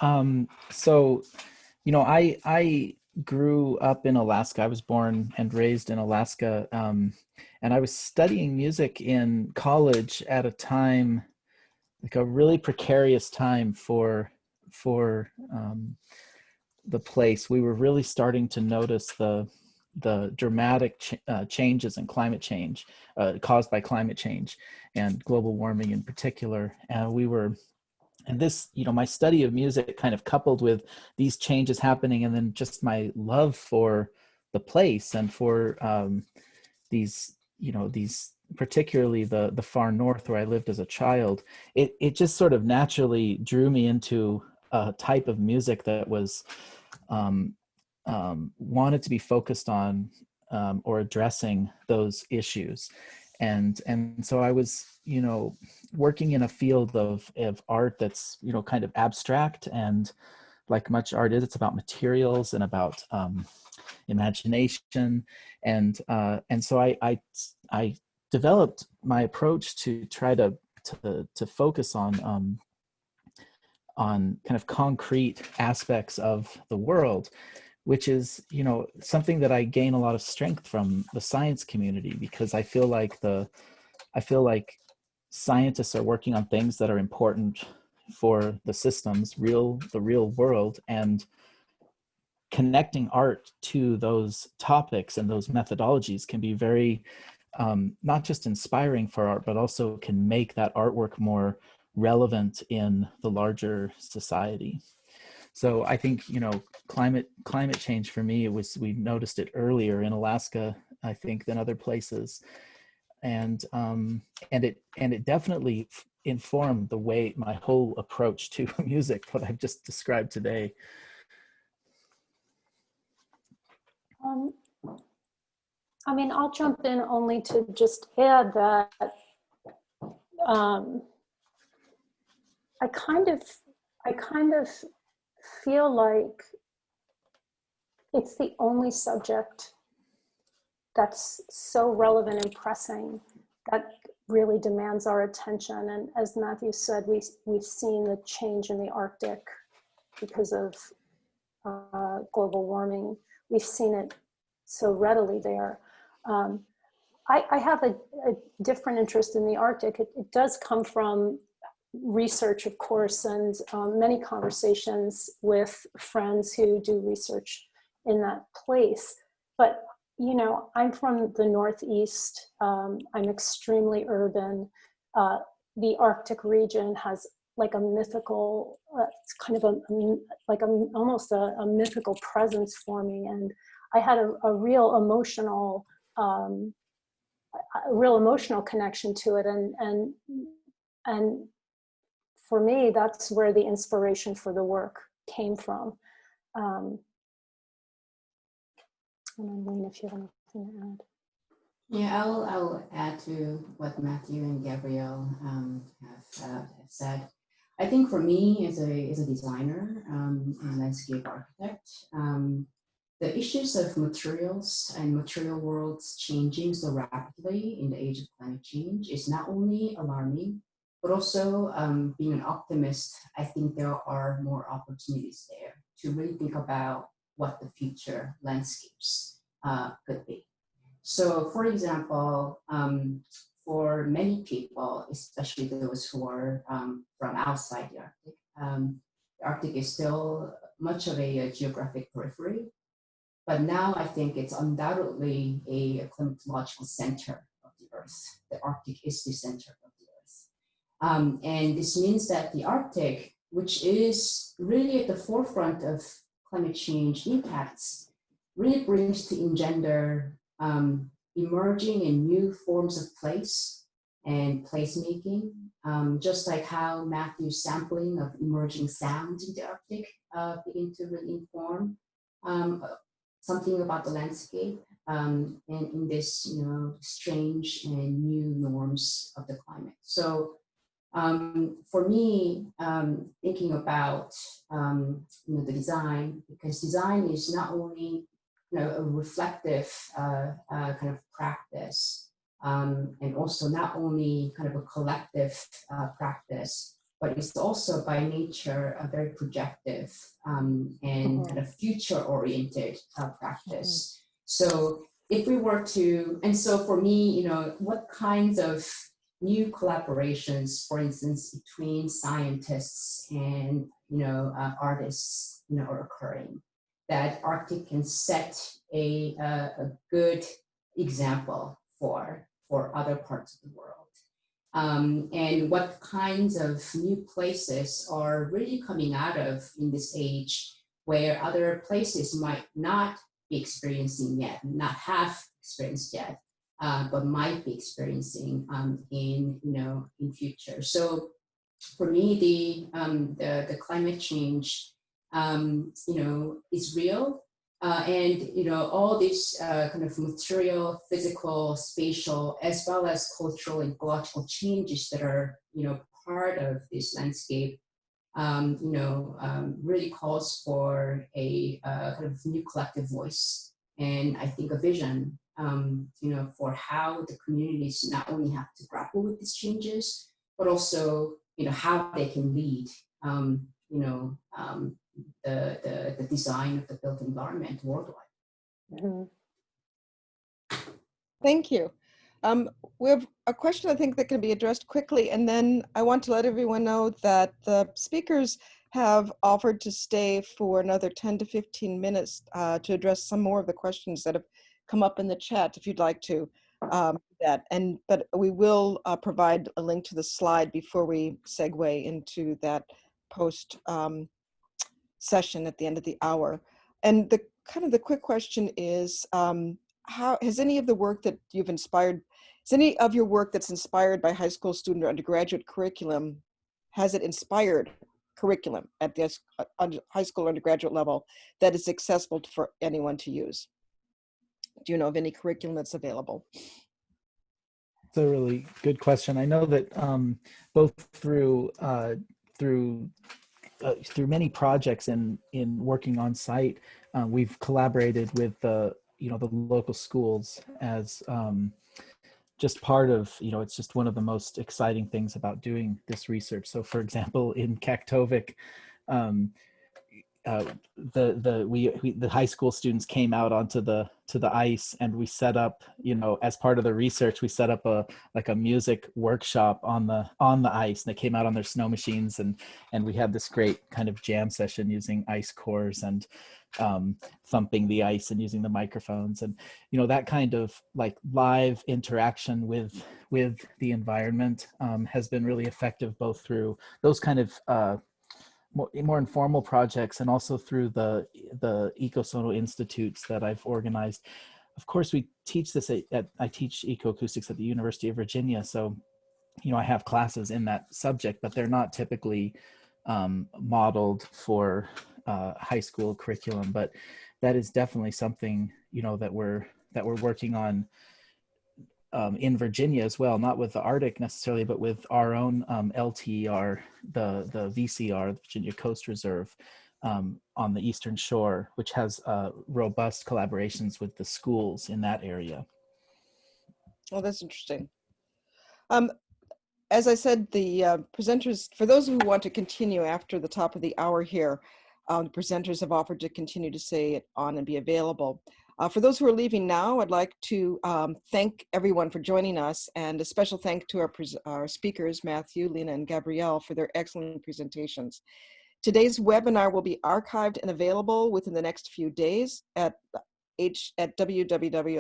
So, you know, I grew up in Alaska. I was born and raised in Alaska, and I was studying music in college at a time, like a really precarious time for the place. We were really starting to notice the dramatic changes in climate change caused by climate change and global warming in particular. And this, you know, my study of music kind of coupled with these changes happening, and then just my love for the place and for these, you know, these, particularly the far north where I lived as a child, it just sort of naturally drew me into a type of music that was wanted to be focused on or addressing those issues. And so I was, you know, working in a field of art that's, you know, kind of abstract, and like much art is, it's about materials and about imagination. And so I developed my approach to try to focus on kind of concrete aspects of the world, which is, you know, something that I gain a lot of strength from the science community, because I feel like scientists are working on things that are important for the systems, the real world, and connecting art to those topics and those methodologies can be very not just inspiring for art, but also can make that artwork more relevant in the larger society. So I think, you know, climate change for me, we noticed it earlier in Alaska, I think, than other places, and it definitely informed the way, my whole approach to music, what I've just described today. I mean, I'll jump in only to just add that I kind of feel like it's the only subject that's so relevant and pressing that really demands our attention. And as Matthew said, we've seen the change in the Arctic because of global warming. We've seen it so readily there. I have a different interest in the Arctic. It does come from research, of course, and many conversations with friends who do research in that place. But, you know, I'm from the Northeast. I'm extremely urban. The Arctic region has like a mythical, it's kind of almost a mythical presence for me. And I had a real emotional connection to it. And for me, that's where the inspiration for the work came from. And then Leena, if you have anything to add. Yeah, I'll add to what Matthew and Gabrielle have said. I think for me, as a designer and landscape architect, the issues of materials and material worlds changing so rapidly in the age of climate change is not only alarming, but also being an optimist, I think there are more opportunities there to really think about what the future landscapes could be. So for example, for many people, especially those who are from outside the Arctic is still much of a geographic periphery. But now I think it's undoubtedly a climatological center of the Earth. The Arctic is the center of the Earth. And this means that the Arctic, which is really at the forefront of climate change impacts, really brings to engender emerging in new forms of place and placemaking Just like how Matthew's sampling of emerging sounds in the Arctic begin to really inform something about the landscape and in this, strange and new norms of the climate. So for me, thinking about the design, because design is not only a reflective kind of practice, and also not only kind of a collective practice, but it's also by nature a very projective and kind of future-oriented practice. So if we were to, and so for me, what kinds of new collaborations, for instance, between scientists and artists, are occurring, that Arctic can set a good example for other parts of the world. And what kinds of new places are really coming out of in this age where other places might not be experiencing yet, not have experienced yet, but might be experiencing in future. So for me, the climate change, is real, and all these kind of material, physical, spatial, as well as cultural and ecological changes that are part of this landscape, really calls for a kind of new collective voice, and I think a vision, for how the communities not only have to grapple with these changes, but also how they can lead the design of the built environment worldwide. Mm-hmm. Thank you. We have a question I think that can be addressed quickly, and then I want to let everyone know that the speakers have offered to stay for another 10 to 15 minutes to address some more of the questions that have come up in the chat, if you'd like to but we will provide a link to the slide before we segue into that post session at the end of the hour. And the quick question is, how has any of the work that you've inspired, is any of your work that's inspired by high school student or undergraduate curriculum, has it inspired curriculum at the high school or undergraduate level that is accessible for anyone to use? Do you know of any curriculum that's available? It's a really good question. I know that both through many projects in working on site, we've collaborated with the local schools as just part of, it's just one of the most exciting things about doing this research. So for example, in Kaktovik, the high school students came out onto the ice, and we set up, as part of the research, we set up a music workshop on the ice, and they came out on their snow machines, and we had this great kind of jam session using ice cores and thumping the ice and using the microphones, and that kind of like live interaction with the environment has been really effective, both through those kind of more informal projects and also through the Eco-Sono institutes that I've organized. Of course, we teach this I teach Eco-Acoustics at the University of Virginia, so I have classes in that subject, but they're not typically modeled for high school curriculum. But that is definitely something that we're working on in Virginia as well, not with the Arctic necessarily, but with our own LTER, the VCR, the Virginia Coast Reserve, on the Eastern Shore, which has robust collaborations with the schools in that area. Oh, that's interesting. As I said, the presenters, for those who want to continue after the top of the hour here, the presenters have offered to continue to stay on and be available. For those who are leaving now, I'd like to thank everyone for joining us, and a special thank to our speakers, Matthew, Leena, and Gabrielle, for their excellent presentations. Today's webinar will be archived and available within the next few days at www.arcus.org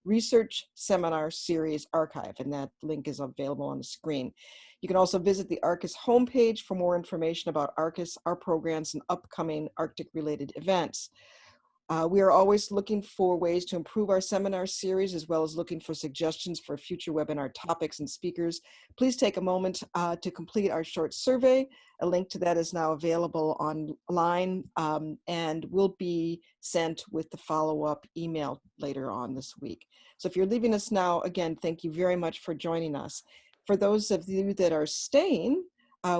Research Seminar Series Archive, and that link is available on the screen. You can also visit the Arcus homepage for more information about Arcus, our programs, and upcoming Arctic-related events. We are always looking for ways to improve our seminar series, as well as looking for suggestions for future webinar topics and speakers. Please take a moment to complete our short survey. A link to that is now available online and will be sent with the follow-up email later on this week. So if you're leaving us now, again, thank you very much for joining us. For those of you that are staying,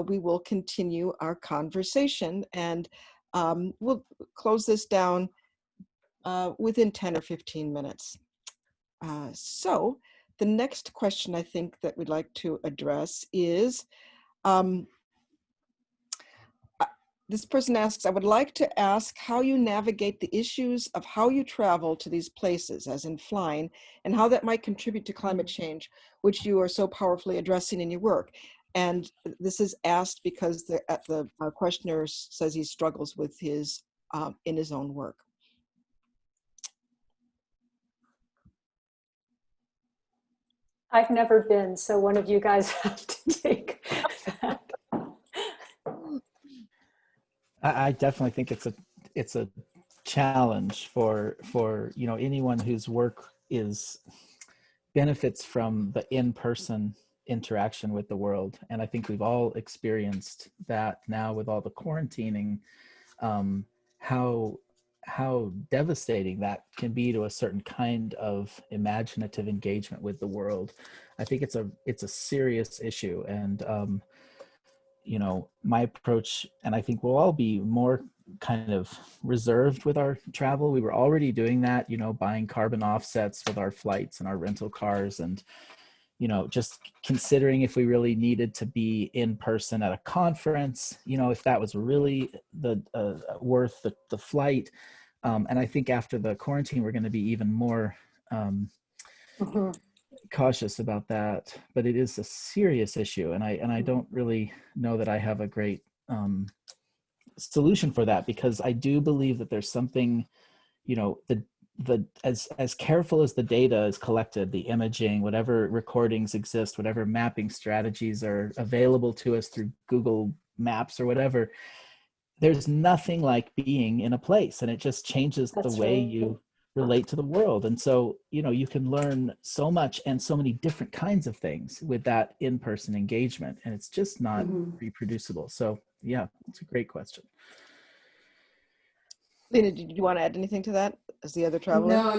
we will continue our conversation, and we'll close this down within 10 or 15 minutes. So the next question I think that we'd like to address is, this person asks, I would like to ask how you navigate the issues of how you travel to these places, as in flying, and how that might contribute to climate change, which you are so powerfully addressing in your work. And this is asked because the questioner says he struggles with his, in his own work. I've never been, so one of you guys have to take that. I definitely think it's a challenge for anyone whose work benefits from the in-person interaction with the world. And I think we've all experienced that now with all the quarantining, how devastating that can be to a certain kind of imaginative engagement with the world. I think it's a serious issue, and my approach, and I think we'll all be more kind of reserved with our travel. We were already doing that, buying carbon offsets with our flights and our rental cars, and just considering if we really needed to be in person at a conference, if that was really worth the flight. And I think after the quarantine, we're going to be even more cautious about that. But it is a serious issue, and I don't really know that I have a great solution for that, because I do believe that there's something, as careful as the data is collected, the imaging, whatever recordings exist, whatever mapping strategies are available to us through Google Maps or whatever, there's nothing like being in a place, and it just changes the way you relate to the world. And so, you can learn so much and so many different kinds of things with that in-person engagement, and it's just not reproducible. So yeah, it's a great question. Leena, did you want to add anything to that as the other traveler? No,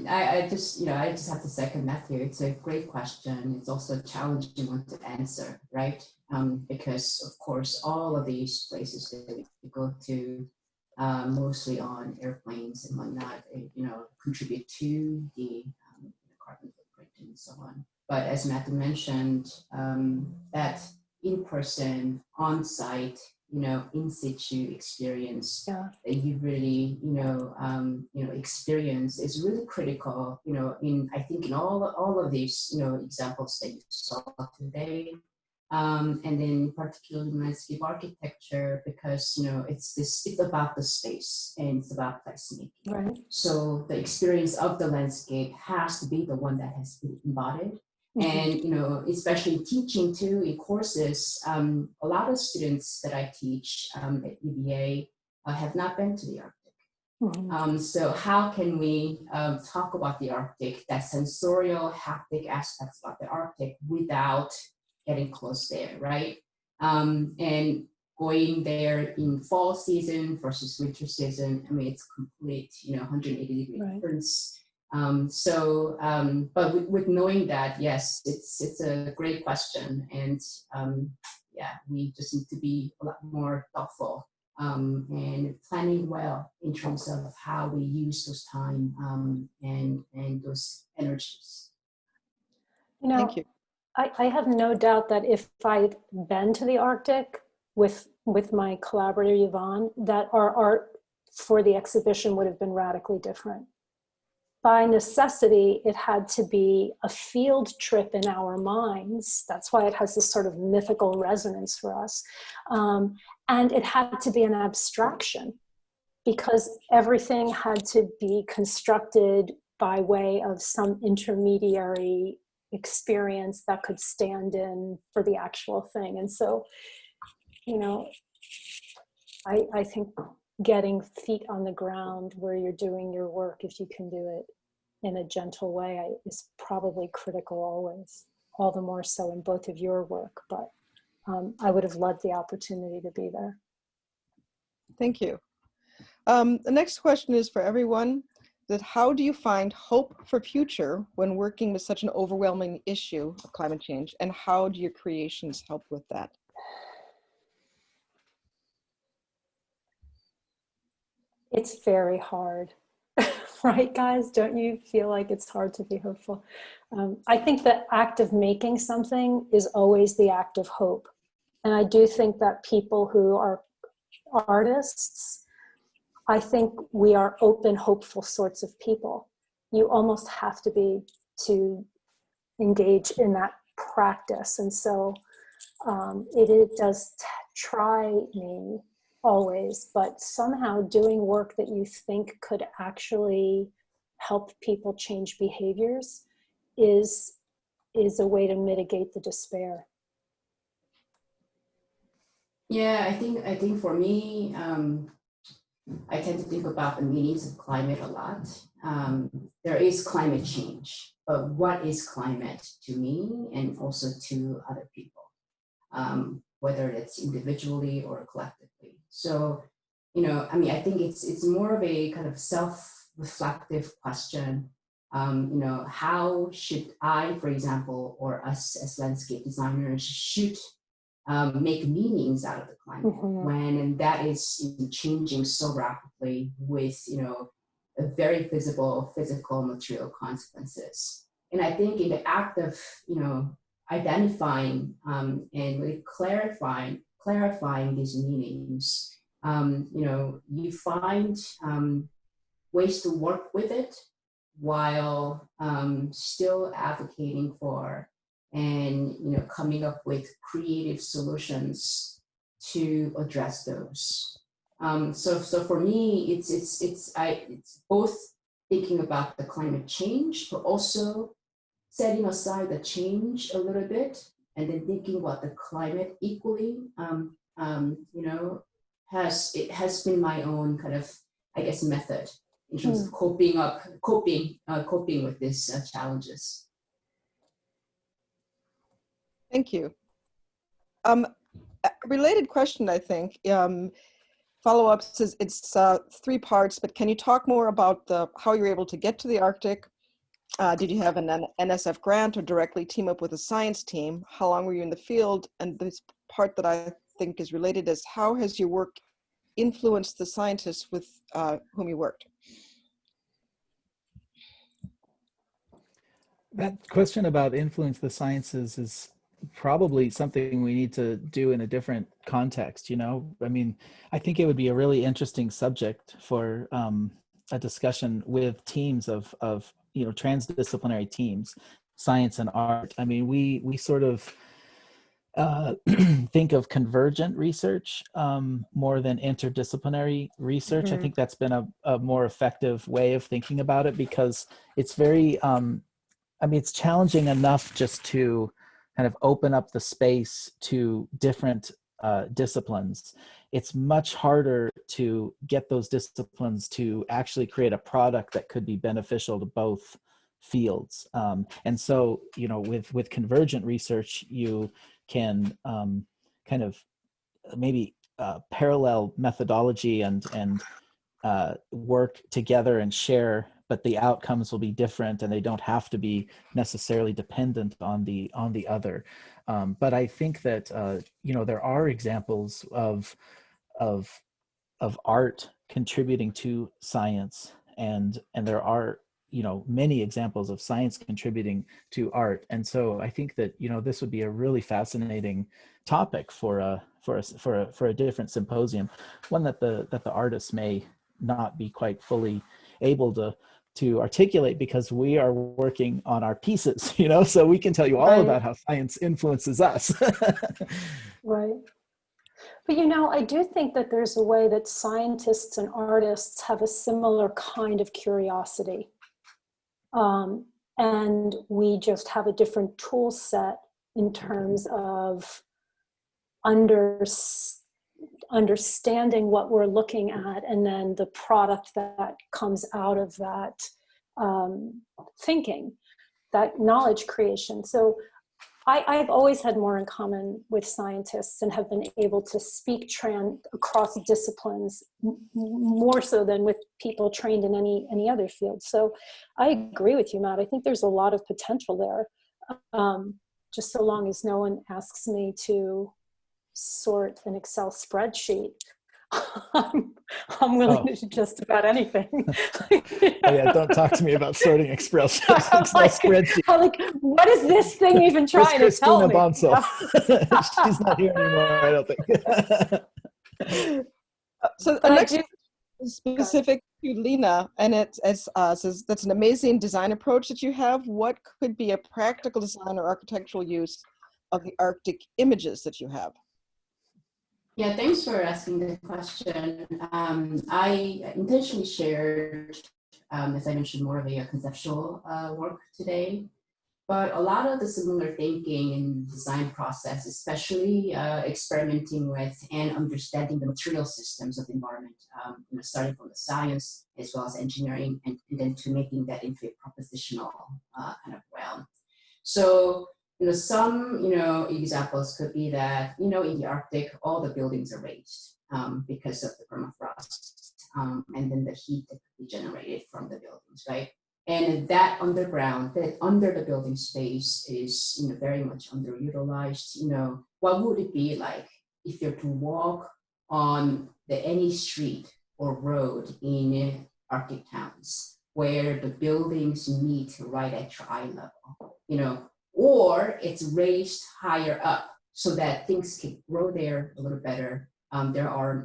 I just have to second Matthew. It's a great question. It's also a challenging one to answer, right? Because of course, all of these places that we go to, mostly on airplanes and whatnot, contribute to the carbon footprint and so on. But as Matthew mentioned, that in-person, on-site, in situ experience that you really, experience is really critical, I think in all of these, examples that you saw today. And then particularly landscape architecture, because, it's about the space and it's about placemaking. Right. So the experience of the landscape has to be the one that has been embodied. And, especially teaching too in courses, a lot of students that I teach at UVA have not been to the Arctic. So how can we talk about the Arctic, that sensorial, haptic aspects about the Arctic without getting close there, right? And going there in fall season versus winter season, I mean, it's complete, 180-degree difference. But with knowing that, yes, it's a great question, and we just need to be a lot more thoughtful and planning well in terms of how we use those time and those energies. Thank you. I have no doubt that if I'd been to the Arctic with my collaborator Yvonne, that our art for the exhibition would have been radically different. By necessity, it had to be a field trip in our minds. That's why it has this sort of mythical resonance for us. And it had to be an abstraction, because everything had to be constructed by way of some intermediary experience that could stand in for the actual thing. And so, I think getting feet on the ground where you're doing your work, if you can do it in a gentle way, is probably critical always, all the more so in both of your work. But I would have loved the opportunity to be there. Thank you. The next question is for everyone, that how do you find hope for future when working with such an overwhelming issue of climate change, and how do your creations help with that? It's very hard, right, guys? Don't you feel like it's hard to be hopeful? I think the act of making something is always the act of hope. And I do think that people who are artists, I think we are open, hopeful sorts of people. You almost have to be to engage in that practice. And so it does try me always, but somehow doing work that you think could actually help people change behaviors is a way to mitigate the despair. Yeah, I think for me, I tend to think about the meanings of climate a lot. There is climate change, but what is climate to me and also to other people, whether it's individually or collectively. So, I think it's more of a kind of self-reflective question. How should I, for example, or us as landscape designers should make meanings out of the climate when that is changing so rapidly with a very visible physical material consequences. And I think in the act of identifying and really clarifying these meanings, you find ways to work with it while still advocating for and coming up with creative solutions to address those. So for me, it's both thinking about the climate change, but also setting aside the change a little bit, and then thinking about the climate equally. Has been my own kind of, I guess, method in terms of coping with these challenges. Thank you. A related question, I think. Follow-up says it's 3 parts, but can you talk more about how you're able to get to the Arctic? Did you have an NSF grant or directly team up with a science team? How long were you in the field? And this part that I think is related is, how has your work influenced the scientists with whom you worked? That question about influence the sciences is probably something we need to do in a different context. I mean, I think it would be a really interesting subject for a discussion with teams of transdisciplinary teams, science and art. I mean, we sort of think of convergent research more than interdisciplinary research. I think that's been a more effective way of thinking about it, because it's very it's challenging enough just to kind of open up the space to different disciplines. It's much harder to get those disciplines to actually create a product that could be beneficial to both fields. And so, with convergent research, you can kind of maybe parallel methodology and work together and share, but the outcomes will be different, and they don't have to be necessarily dependent on the other. But I think that there are examples of art contributing to science, and there are many examples of science contributing to art. And so I think that this would be a really fascinating topic for a different symposium, one that the artists may not be quite fully able to articulate, because we are working on our pieces, so we can tell you all about how science influences us. Right. But I do think that there's a way that scientists and artists have a similar kind of curiosity. And we just have a different tool set in terms of understanding what we're looking at, and then the product that comes out of that thinking, that knowledge creation. So I've always had more in common with scientists and have been able to speak across disciplines more so than with people trained in any other field. So I agree with you, Matt. I think there's a lot of potential there, just so long as no one asks me to sort an Excel spreadsheet. I'm willing to do just about anything. Oh yeah, don't talk to me about sorting Excel spreadsheets. I'm like, what is this thing even trying to tell me? Bonsall. She's not here anymore, I don't think. So the next is specific to Leena, and it says that's an amazing design approach that you have. What could be a practical design or architectural use of the Arctic images that you have? Yeah, thanks for asking the question. I intentionally shared, as I mentioned, more of a conceptual work today, but a lot of the similar thinking and design process, especially experimenting with and understanding the material systems of the environment, starting from the science as well as engineering, and then to making that into a propositional kind of realm. So, some, examples could be that, in the Arctic, all the buildings are raised because of the permafrost, and then the heat that could be generated from the buildings, right? And that underground, that under the building space is, very much underutilized. What would it be like if you're to walk on any street or road in Arctic towns where the buildings meet right at your eye level, or it's raised higher up so that things can grow there a little better.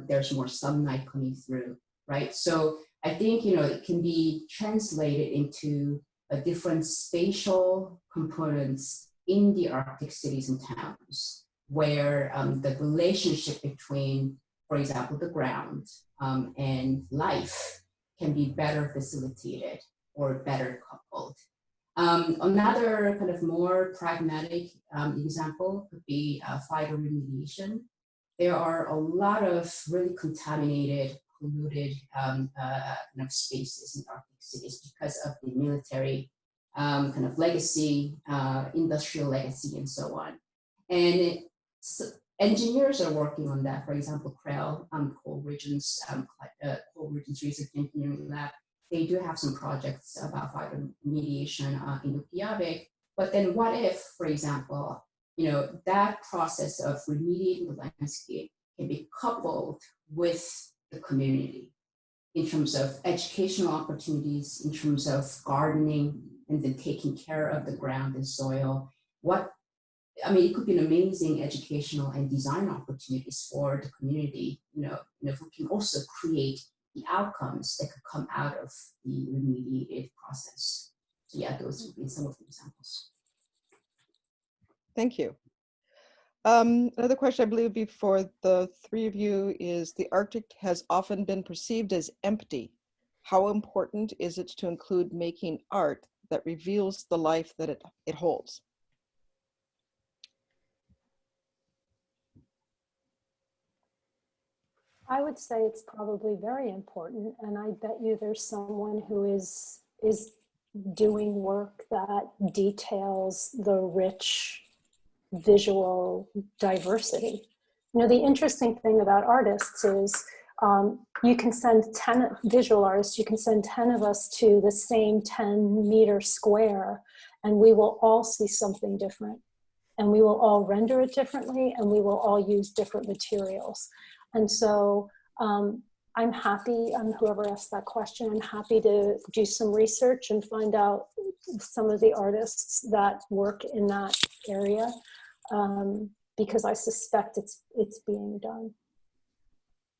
There's more sunlight coming through, right? So I think, it can be translated into a different spatial components in the Arctic cities and towns, where the relationship between, for example, the ground and life can be better facilitated or better coupled. Another kind of more pragmatic example could be fire remediation. There are a lot of really contaminated, polluted kind of spaces in Arctic cities because of the military kind of legacy, industrial legacy, and so on. And engineers are working on that. For example, CREL, Coal Regions Research Engineering Lab, they do have some projects about fire remediation in Upiyavik. But then what if, for example, that process of remediating the landscape can be coupled with the community in terms of educational opportunities, in terms of gardening, and then taking care of the ground and soil. It could be an amazing educational and design opportunities for the community, if we can also create the outcomes that could come out of the remediated process. So yeah, those would be some of the examples. Thank you. Another question I believe would be for the three of you is, the Arctic has often been perceived as empty. How important is it to include making art that reveals the life that it holds? I would say it's probably very important, and I bet you there's someone who is doing work that details the rich visual diversity. The interesting thing about artists is you can send 10 visual artists, you can send 10 of us to the same 10-meter square, and we will all see something different, and we will all render it differently, and we will all use different materials. And so I'm happy, whoever asked that question, I'm happy to do some research and find out some of the artists that work in that area, because I suspect it's being done.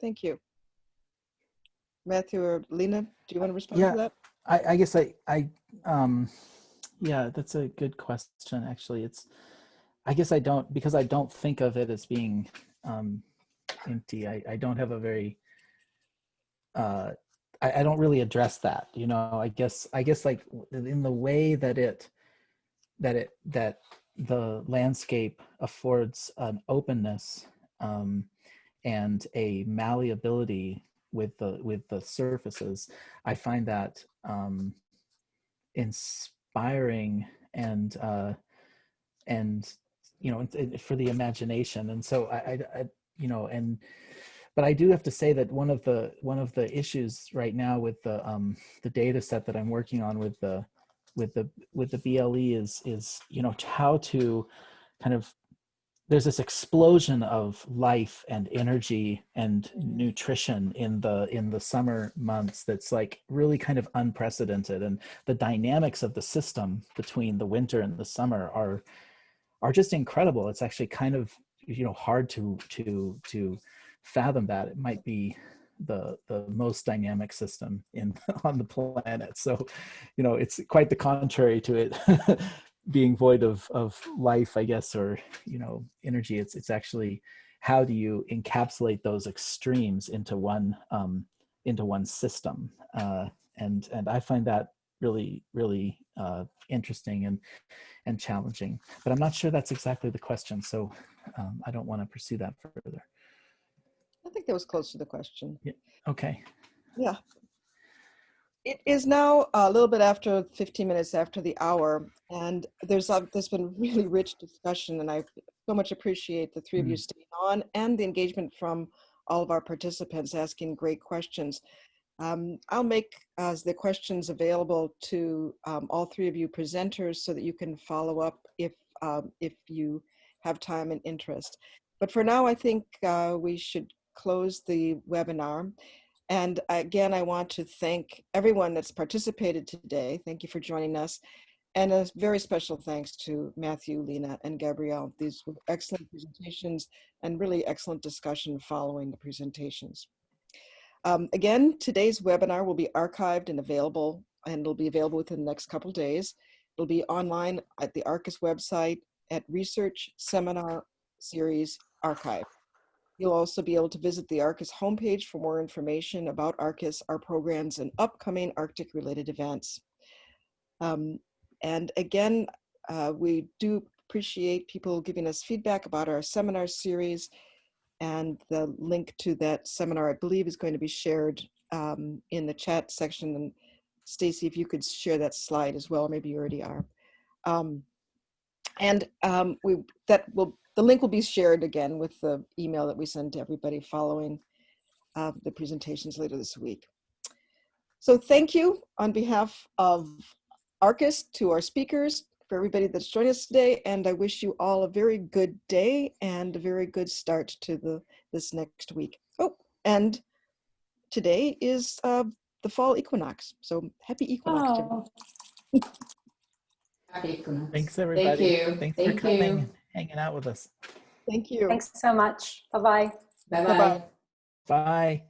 Thank you. Matthew or Leena, do you want to respond to that? I guess yeah, that's a good question, actually. I guess I don't think of it as being empty. I don't have a very I don't really address that, I guess like in the way that the landscape affords an openness, and a malleability with the surfaces, I find that inspiring and you know, for the imagination. And so I you know, but I do have to say that one of the issues right now with the data set that I'm working on with the BLE is, you know, how to kind of, there's this explosion of life and energy and nutrition in the summer months that's like really kind of unprecedented, and the dynamics of the system between the winter and the summer are just incredible. It's actually kind of, you know, hard to fathom that it might be the most dynamic system on the planet. So, you know, it's quite the contrary to it being void of life, I guess, or, you know, energy. It's actually, how do you encapsulate those extremes into one system? And I find that really interesting and challenging. But I'm not sure that's exactly the question, so I don't want to pursue that further. I think that was close to the question. Yeah. Okay. Yeah. It is now a little bit after 15 minutes after the hour, and there's been really rich discussion, and I so much appreciate the three of you staying on and the engagement from all of our participants asking great questions. I'll make the questions available to all three of you presenters so that you can follow up if you have time and interest. But for now, I think we should close the webinar. And again, I want to thank everyone that's participated today. Thank you for joining us. And a very special thanks to Matthew, Leena, and Gabrielle. These were excellent presentations and really excellent discussion following the presentations. Again, today's webinar will be archived and available, and it'll be available within the next couple days. It'll be online at the ARCIS website at Research Seminar Series Archive. You'll also be able to visit the ARCIS homepage for more information about ARCIS, our programs, and upcoming Arctic-related events. And again, we do appreciate people giving us feedback about our seminar series, and the link to that seminar, I believe, is going to be shared in the chat section. And Stacy, if you could share that slide as well, maybe you already are. The link will be shared again with the email that we send to everybody following the presentations later this week. So thank you on behalf of ARCIS to our speakers, for everybody that's joined us today, and I wish you all a very good day and a very good start to this next week. Oh, and today is the fall equinox, so happy equinox. Oh. Happy equinox. Thanks, everybody. Thank you. Thanks for coming and hanging out with us. Thank you. Thanks so much. Bye-bye. Bye-bye. Bye.